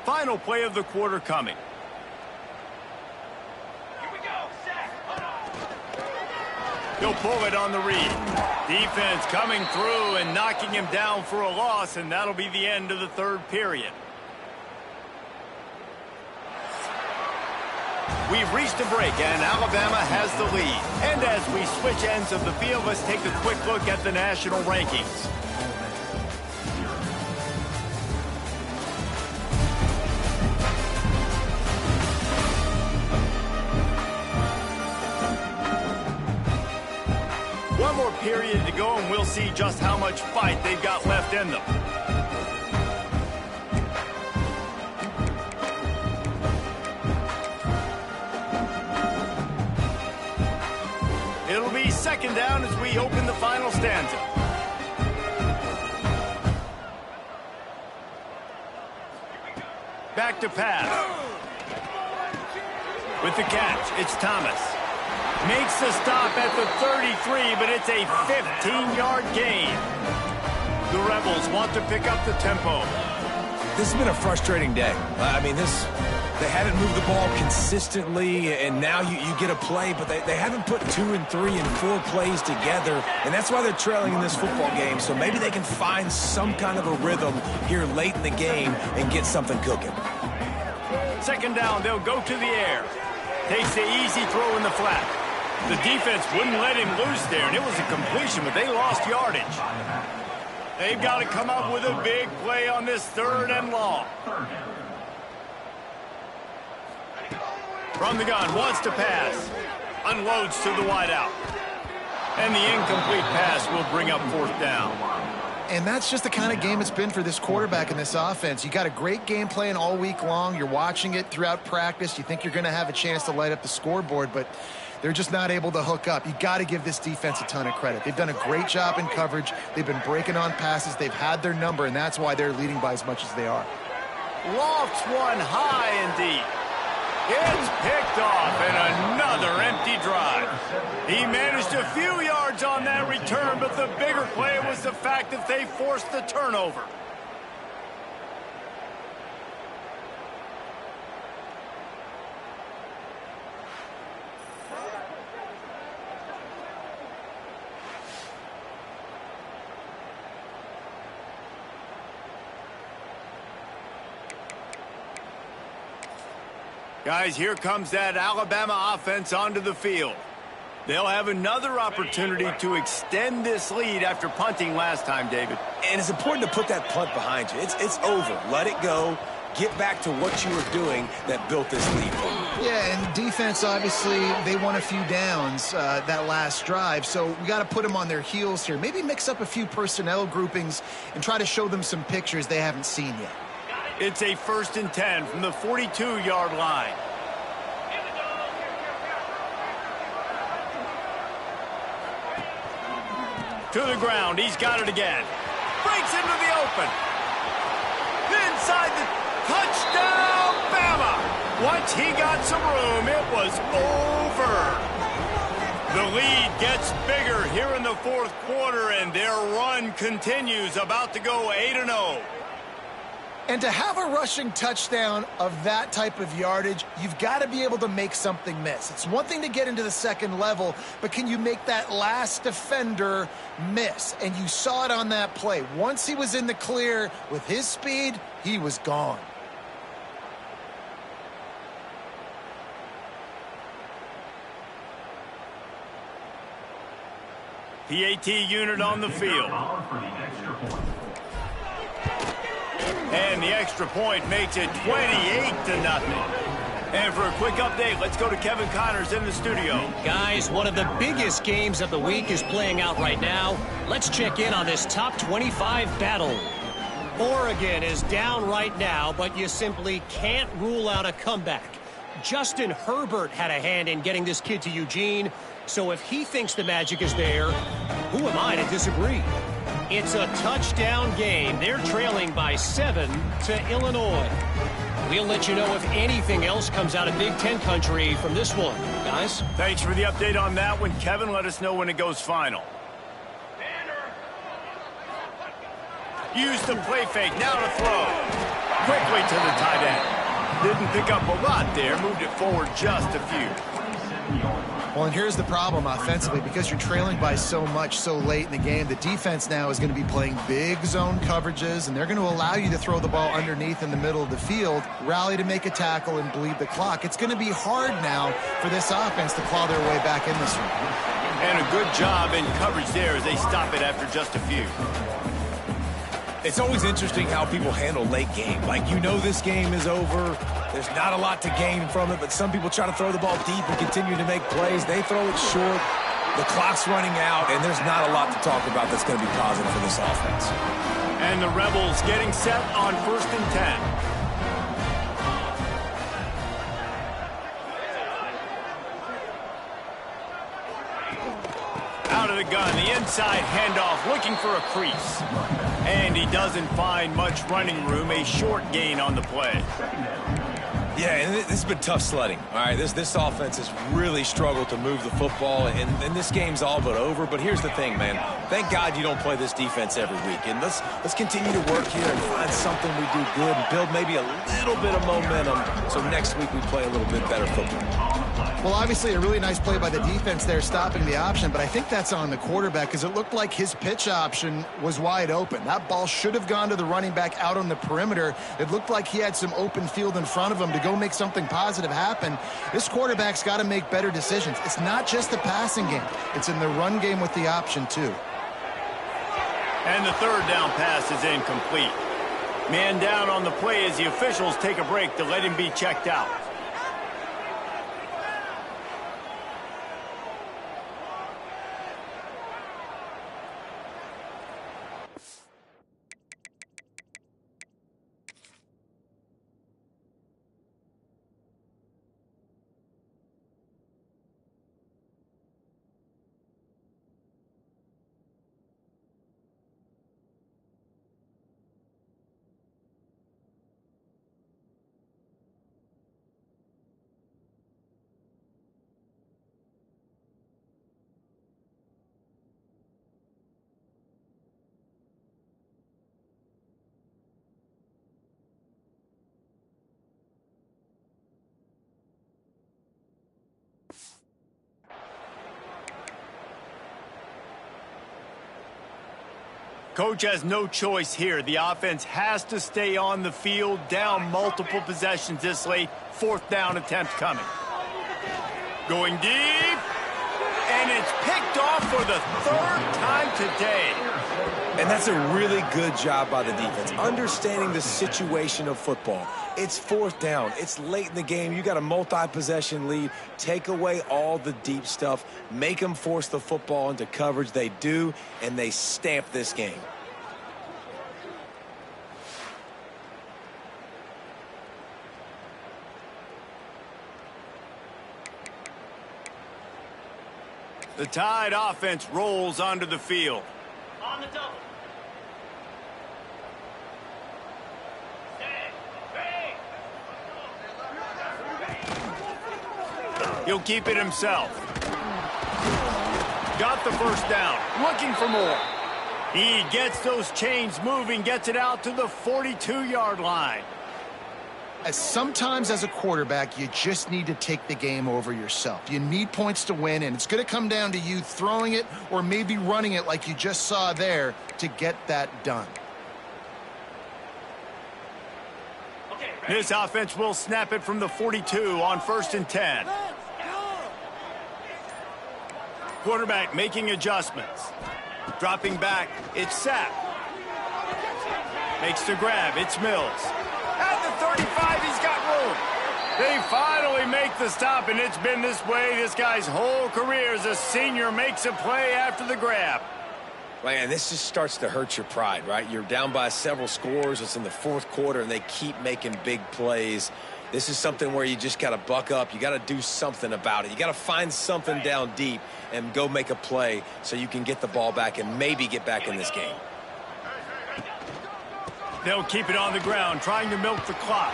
Final play of the quarter coming. Here we go. Set. He'll pull it on the read. Defense coming through and knocking him down for a loss, and that'll be the end of the third period. We've reached a break, and Alabama has the lead. And as we switch ends of the field, let's take a quick look at the national rankings. period to go, and we'll see just how much fight they've got left in them. It'll be second down as we open the final stanza. Back to pass. With the catch, it's Thomas. Makes the stop at the 33, but it's a 15-yard gain. The Rebels want to pick up the tempo. This has been a frustrating day. They haven't moved the ball consistently, and now you get a play, but they haven't put 2 and 3 and 4 plays together, and that's why they're trailing in this football game. So maybe they can find some kind of a rhythm here late in the game and get something cooking. Second down, they'll go to the air. Takes the easy throw in the flat. The defense wouldn't let him loose there, and it was a completion, but they lost yardage. They've got to come up with a big play on this 3rd and long. From the gun, wants to pass. Unloads to the wideout. And the incomplete pass will bring up 4th down. And that's just the kind of game it's been for this quarterback in this offense. You got a great game plan all week long. You're watching it throughout practice. You think you're going to have a chance to light up the scoreboard, but they're just not able to hook up. You got to give this defense a ton of credit. They've done a great job in coverage. They've been breaking on passes. They've had their number, and that's why they're leading by as much as they are. Lofts one high and deep. It's picked off, and another empty drive. He managed a few yards on that return, but the bigger play was the fact that they forced the turnover. Guys, here comes that Alabama offense onto the field. They'll have another opportunity to extend this lead after punting last time, David. And it's important to put that punt behind you. It's over. Let it go. Get back to what you were doing that built this lead. Yeah, and defense, obviously, they won a few downs that last drive, so we got to put them on their heels here. Maybe mix up a few personnel groupings and try to show them some pictures they haven't seen yet. It's a 1st and 10 from the 42-yard line. To the ground, he's got it again. Breaks into the open. Inside the touchdown, Bama. Once he got some room, it was over. The lead gets bigger here in the 4th quarter, and their run continues, about to go 8-0. And to have a rushing touchdown of that type of yardage, you've got to be able to make something miss. It's one thing to get into the second level, but can you make that last defender miss? And you saw it on that play. Once he was in the clear with his speed, he was gone. PAT unit on the field. And the extra point makes it 28-0. And for a quick update, let's go to Kevin Connors in the studio. Guys, one of the biggest games of the week is playing out right now. Let's check in on this top 25 battle. Oregon is down right now, but you simply can't rule out a comeback. Justin Herbert had a hand in getting this kid to Eugene, so if he thinks the magic is there, who am I to disagree? It's a touchdown game. They're trailing by 7 to Illinois. We'll let you know if anything else comes out of Big Ten country from this one. Guys? Thanks for the update on that one, Kevin. Let us know when it goes final. Use the play fake. Now to throw. Quickly to the tight end. Didn't pick up a lot there. Moved it forward just a few. Well, and here's the problem offensively. Because you're trailing by so much so late in the game, the defense now is going to be playing big zone coverages, and they're going to allow you to throw the ball underneath in the middle of the field, rally to make a tackle, and bleed the clock. It's going to be hard now for this offense to claw their way back in this one. And a good job in coverage there as they stop it after just a few. It's always interesting how people handle late game. Like, you know this game is over. There's not a lot to gain from it, but some people try to throw the ball deep and continue to make plays. They throw it short. The clock's running out, and there's not a lot to talk about that's going to be positive for this offense. And the Rebels getting set on 1st and 10. Out of the gun, the inside handoff, looking for a crease. And he doesn't find much running room, a short gain on the play. Yeah, and this has been tough sledding. All right, this offense has really struggled to move the football, and this game's all but over. But here's the thing, man. Thank God you don't play this defense every week. And let's continue to work here and find something we do good and build maybe a little bit of momentum so next week we play a little bit better football. Well, obviously a really nice play by the defense there stopping the option, but I think that's on the quarterback because it looked like his pitch option was wide open. That ball should have gone to the running back out on the perimeter. It looked like he had some open field in front of him to go make something positive happen. This quarterback's got to make better decisions. It's not just the passing game. It's in the run game with the option, too. And the 3rd down pass is incomplete. Man down on the play as the officials take a break to let him be checked out. Coach has no choice here. The offense has to stay on the field, down multiple possessions this late. 4th down attempt coming. Going deep. And it's picked off for the 3rd time today. And that's a really good job by the defense, understanding the situation of football. It's 4th down. It's late in the game. You got a multi-possession lead. Take away all the deep stuff. Make them force the football into coverage. They do, and they stamp this game. The Tide offense rolls onto the field. On the double. He'll keep it himself. Got the 1st down. Looking for more. He gets those chains moving, gets it out to the 42-yard line. Sometimes as a quarterback, you just need to take the game over yourself. You need points to win, and it's going to come down to you throwing it or maybe running it like you just saw there to get that done. This offense will snap it from the 42 on 1st and 10. Quarterback making adjustments. Dropping back, it's Sapp. Makes the grab, it's Mills. At the 35, he's got room. They finally make the stop, and it's been this way this guy's whole career as a senior makes a play after the grab. Man, this just starts to hurt your pride, right? You're down by several scores. It's in the 4th quarter, and they keep making big plays. This is something where you just got to buck up. You got to do something about it. You got to find something down deep and go make a play so you can get the ball back and maybe get back in this game. They'll keep it on the ground, trying to milk the clock.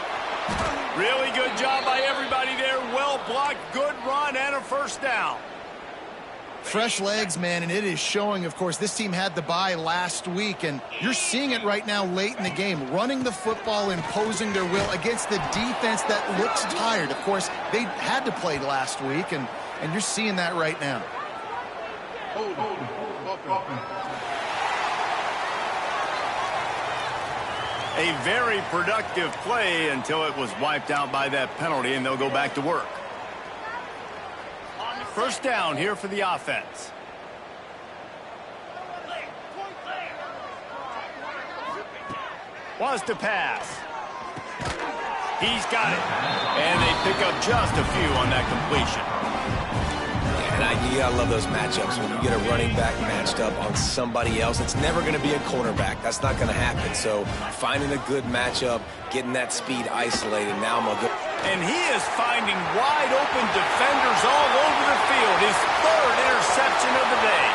Really good job by everybody there. Well blocked, good run, and a 1st down. Fresh legs, man, and it is showing, of course. This team had the bye last week, and you're seeing it right now late in the game. Running the football, imposing their will against the defense that looks tired. Of course, they had to play last week, and you're seeing that right now. A very productive play until it was wiped out by that penalty, and they'll go back to work. 1st down here for the offense. Wants to pass. He's got it. And they pick up just a few on that completion. Yeah, You gotta love those matchups. When you get a running back matched up on somebody else, it's never going to be a cornerback. That's not going to happen. So finding a good matchup, getting that speed isolated. Now I'm a good. And he is finding wide open defenders all over the field. His third interception of the day.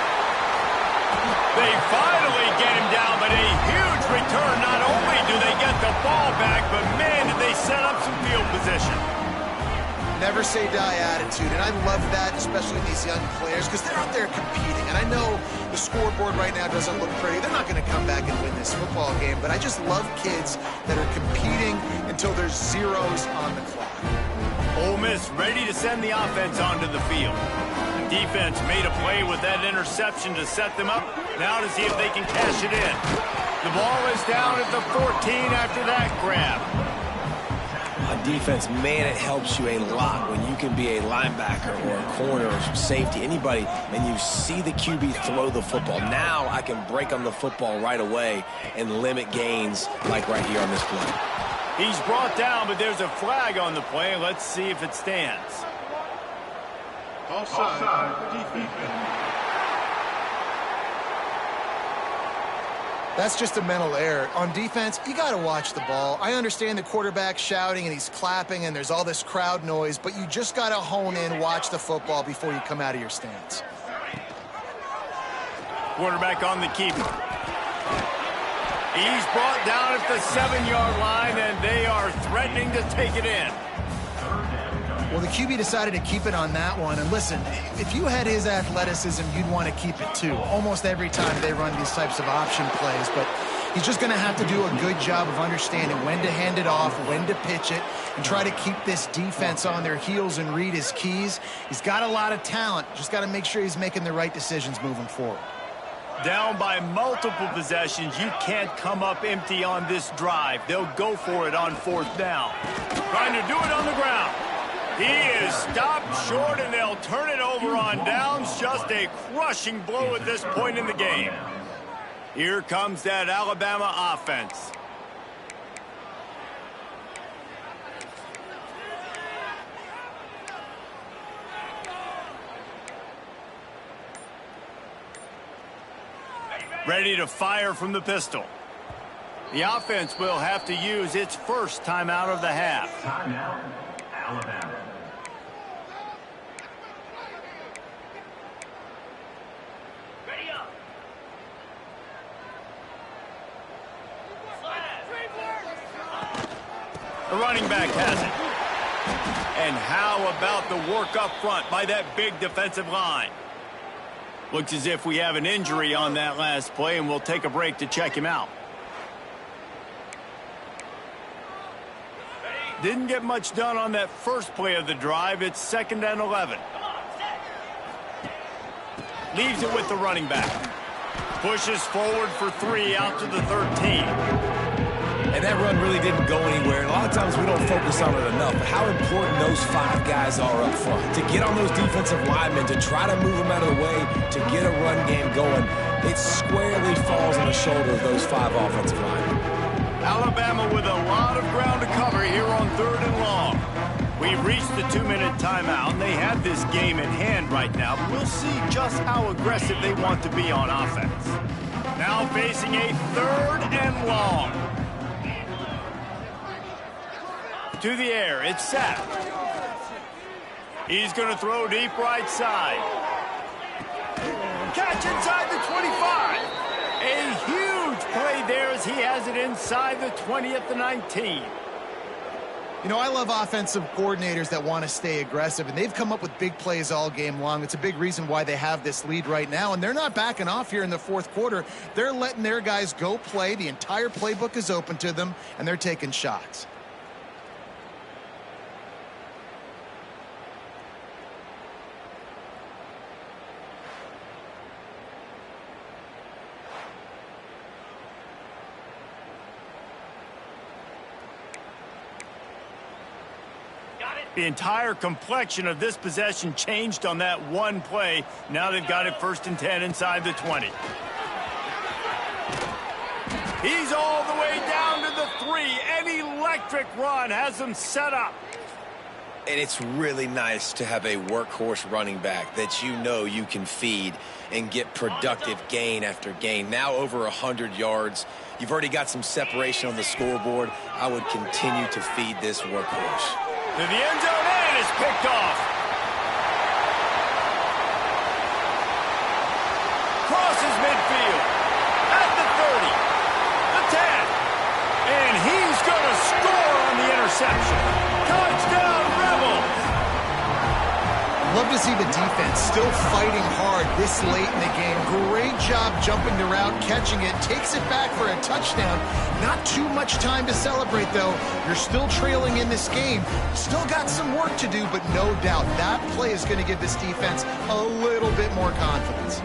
They finally get him down, but a huge return. Not only do they get the ball back, but man, did they set up some field position. Never say die attitude, and I love that, especially these young players, because they're out there competing. And I know the scoreboard right now doesn't look pretty. They're not going to come back and win this football game, but I just love kids that are competing until there's zeros on the clock. Ole Miss ready to send the offense onto the field. The defense made a play with that interception to set them up. Now to see if they can cash it in. The ball is down at the 14 after that grab. On defense, man, it helps you a lot when you can be a linebacker or a corner or safety, anybody, and you see the QB throw the football. Now I can break on the football right away and limit gains like right here on this play. He's brought down, but there's a flag on the play. Let's see if it stands. Offside, defense. That's just a mental error. On defense, you got to watch the ball. I understand the quarterback shouting and he's clapping and there's all this crowd noise, but you just got to hone in, watch the football before you come out of your stance. Quarterback on the keeper. He's brought down at the 7-yard line, and they are threatening to take it in. Well, the QB decided to keep it on that one. And listen, if you had his athleticism, you'd want to keep it too. Almost every time they run these types of option plays. But he's just going to have to do a good job of understanding when to hand it off, when to pitch it, and try to keep this defense on their heels and read his keys. He's got a lot of talent. Just got to make sure he's making the right decisions moving forward. Down by multiple possessions, you can't come up empty on this drive. They'll go for it on 4th down. Trying to do it on the ground. He is stopped short, and they'll turn it over on downs. Just a crushing blow at this point in the game. Here comes that Alabama offense. Ready to fire from the pistol. The offense will have to use its first timeout of the half. Timeout, Alabama. Ready up. The running back has it. And how about the work up front by that big defensive line? Looks as if we have an injury on that last play, and we'll take a break to check him out. Didn't get much done on that first play of the drive. It's 2nd and 11. Leaves it with the running back. Pushes forward for 3 out to the 13. And that run really didn't go anywhere. A lot of times we don't focus on it enough, but how important those 5 guys are up front. To get on those defensive linemen, to try to move them out of the way, to get a run game going, it squarely falls on the shoulder of those 5 offensive linemen. Alabama with a lot of ground to cover here on 3rd and long. We've reached the 2-minute timeout, and they have this game in hand right now. But we'll see just how aggressive they want to be on offense. Now facing a 3rd and long. To the air, it's set. He's going to throw deep right side. Catch inside the 25. A huge play there as he has it inside the 20 at the 19. You know, I love offensive coordinators that want to stay aggressive, and they've come up with big plays all game long. It's a big reason why they have this lead right now, and they're not backing off here in the 4th quarter. They're letting their guys go play. The entire playbook is open to them, and they're taking shots. The entire complexion of this possession changed on that one play. Now they've got it 1st and 10 inside the 20. He's all the way down to the 3. An electric run has them set up. And it's really nice to have a workhorse running back that you know you can feed and get productive gain after gain. Now over 100 yards. You've already got some separation on the scoreboard. I would continue to feed this workhorse. To the end zone, and it's picked off. Crosses midfield. At the 30. The 10. And he's going to score on the interception. Touchdown, Rebels! Love to see the defense still fighting hard this late in the game. Great job jumping the route, catching it, takes it back for a touchdown. Not too much time to celebrate, though. You're still trailing in this game. Still got some work to do, but no doubt that play is going to give this defense a little bit more confidence.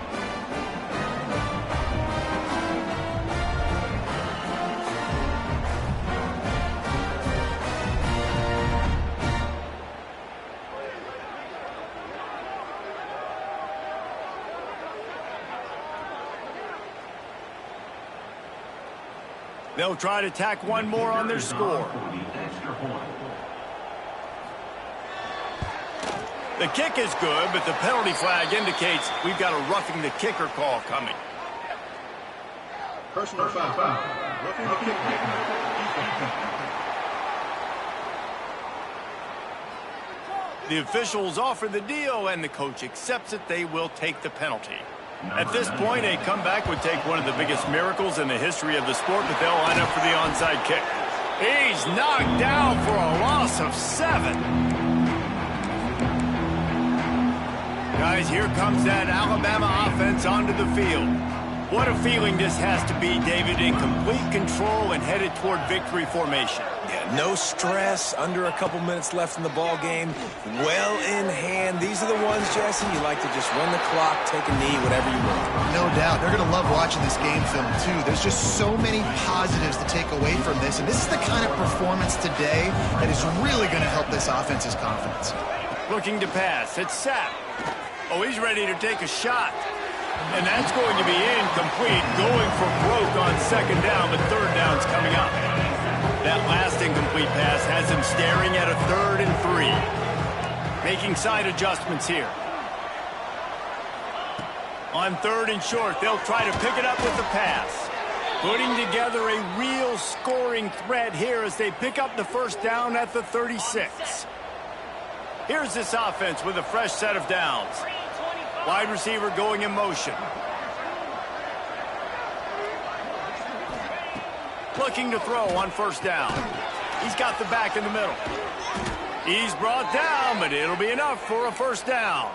They'll try to tack one more on their score. The kick is good, but the penalty flag indicates we've got a roughing the kicker call coming. Personal foul. Roughing the kicker. The officials offer the deal, and the coach accepts it. They will take the penalty. At this point, a comeback would take one of the biggest miracles in the history of the sport, but they'll line up for the onside kick. He's knocked down for a loss of 7. Guys, here comes that Alabama offense onto the field. What a feeling this has to be, David, in complete control and headed toward victory formation. Yeah, no stress, under a couple minutes left in the ball game, well in hand. These are the ones, Jesse, you like to just run the clock, take a knee, whatever you want. No doubt. They're going to love watching this game film, too. There's just so many positives to take away from this, and this is the kind of performance today that is really going to help this offense's confidence. Looking to pass. It's Sapp. Oh, he's ready to take a shot. And that's going to be incomplete, going for broke on second down, but third down's coming up. That last incomplete pass has him staring at a 3rd and 3. Making side adjustments here. On 3rd and short, they'll try to pick it up with the pass. Putting together a real scoring threat here as they pick up the first down at the 36. Here's this offense with a fresh set of downs. Wide receiver going in motion. Looking to throw on first down. He's got the back in the middle. He's brought down, but it'll be enough for a first down.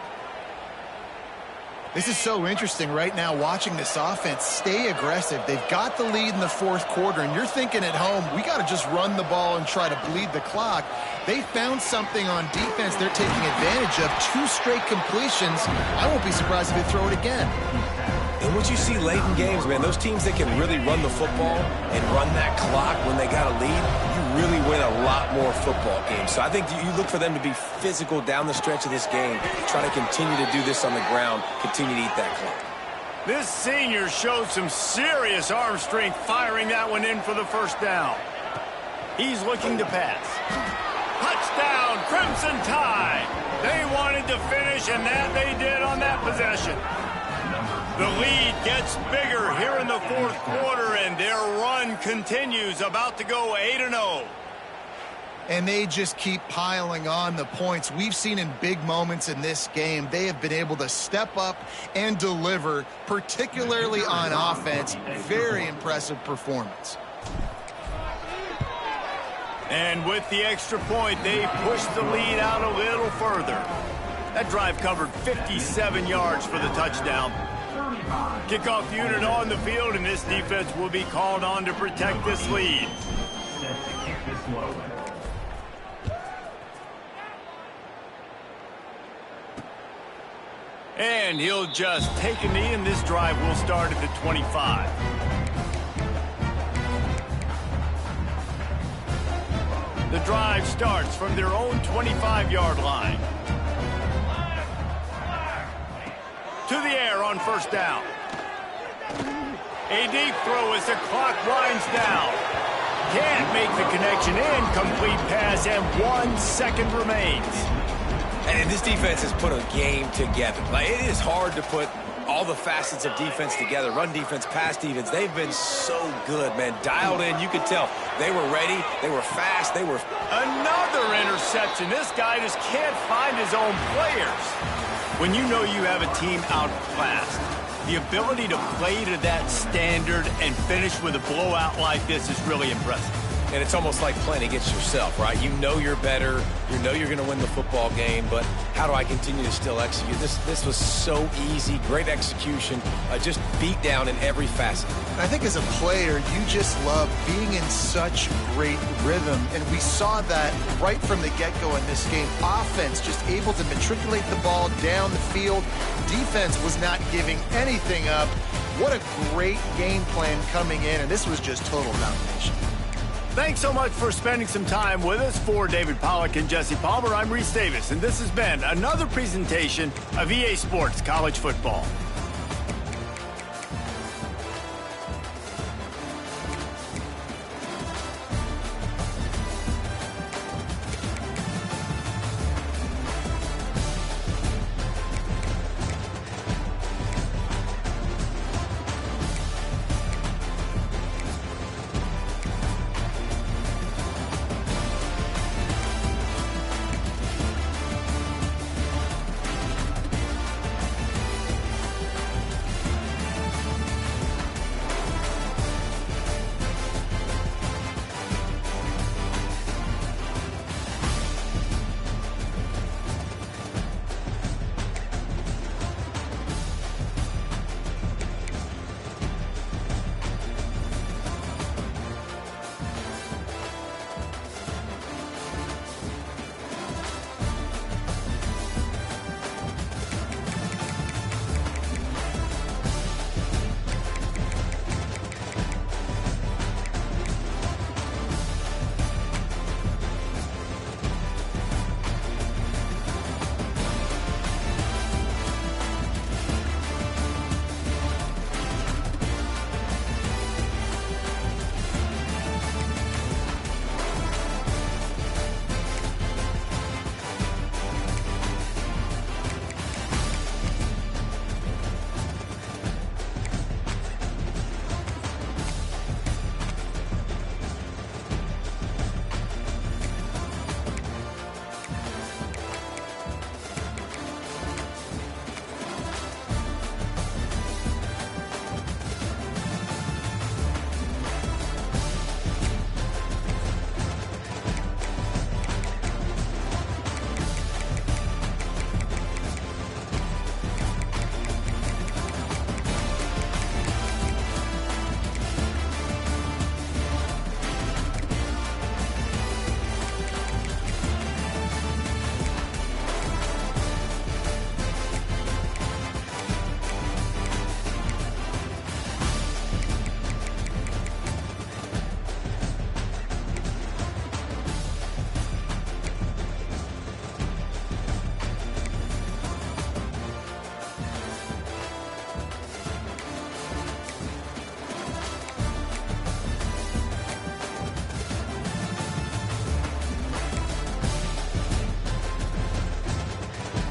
This is so interesting right now watching this offense stay aggressive. They've got the lead in the 4th quarter, and you're thinking at home, we got to just run the ball and try to bleed the clock. They found something on defense they're taking advantage of. 2 straight completions. I won't be surprised if they throw it again. And what you see late in games, man, those teams that can really run the football and run that clock when they got a lead, you really win a lot more football games. So I think you look for them to be physical down the stretch of this game, try to continue to do this on the ground, continue to eat that clock. This senior showed some serious arm strength firing that one in for the first down. He's looking to pass. Touchdown, Crimson Tide. They wanted to finish, and that they did on that possession. The lead gets bigger here in the 4th quarter, and their run continues, about to go 8-0. And they just keep piling on the points. We've seen in big moments in this game, they have been able to step up and deliver, particularly on offense. Very impressive performance. And with the extra point, they push the lead out a little further. That drive covered 57 yards for the touchdown. Kickoff unit on the field, and this defense will be called on to protect this lead. And he'll just take a knee, and this drive will start at the 25. The drive starts from their own 25-yard line. To the air on first down. A deep throw as the clock winds down. Can't make the connection. Incomplete pass, and 1 second remains. And this defense has put a game together. Like, it is hard to put all the facets of defense together. Run defense, pass defense. They've been so good, man. Dialed in. You could tell they were ready. They were fast. They were... Another interception. This guy just can't find his own players. When you know you have a team outclassed, the ability to play to that standard and finish with a blowout like this is really impressive. And it's almost like playing against yourself, right? You know you're better. You know you're going to win the football game, but how do I continue to still execute? This was so easy. Great execution. Just beat down in every facet. I think as a player, you just love being in such great rhythm, and we saw that right from the get-go in this game. Offense just able to matriculate the ball down the field. Defense was not giving anything up. What a great game plan coming in, and this was just total domination. Thanks so much for spending some time with us. For David Pollack and Jesse Palmer, I'm Reese Davis, and this has been another presentation of EA Sports College Football.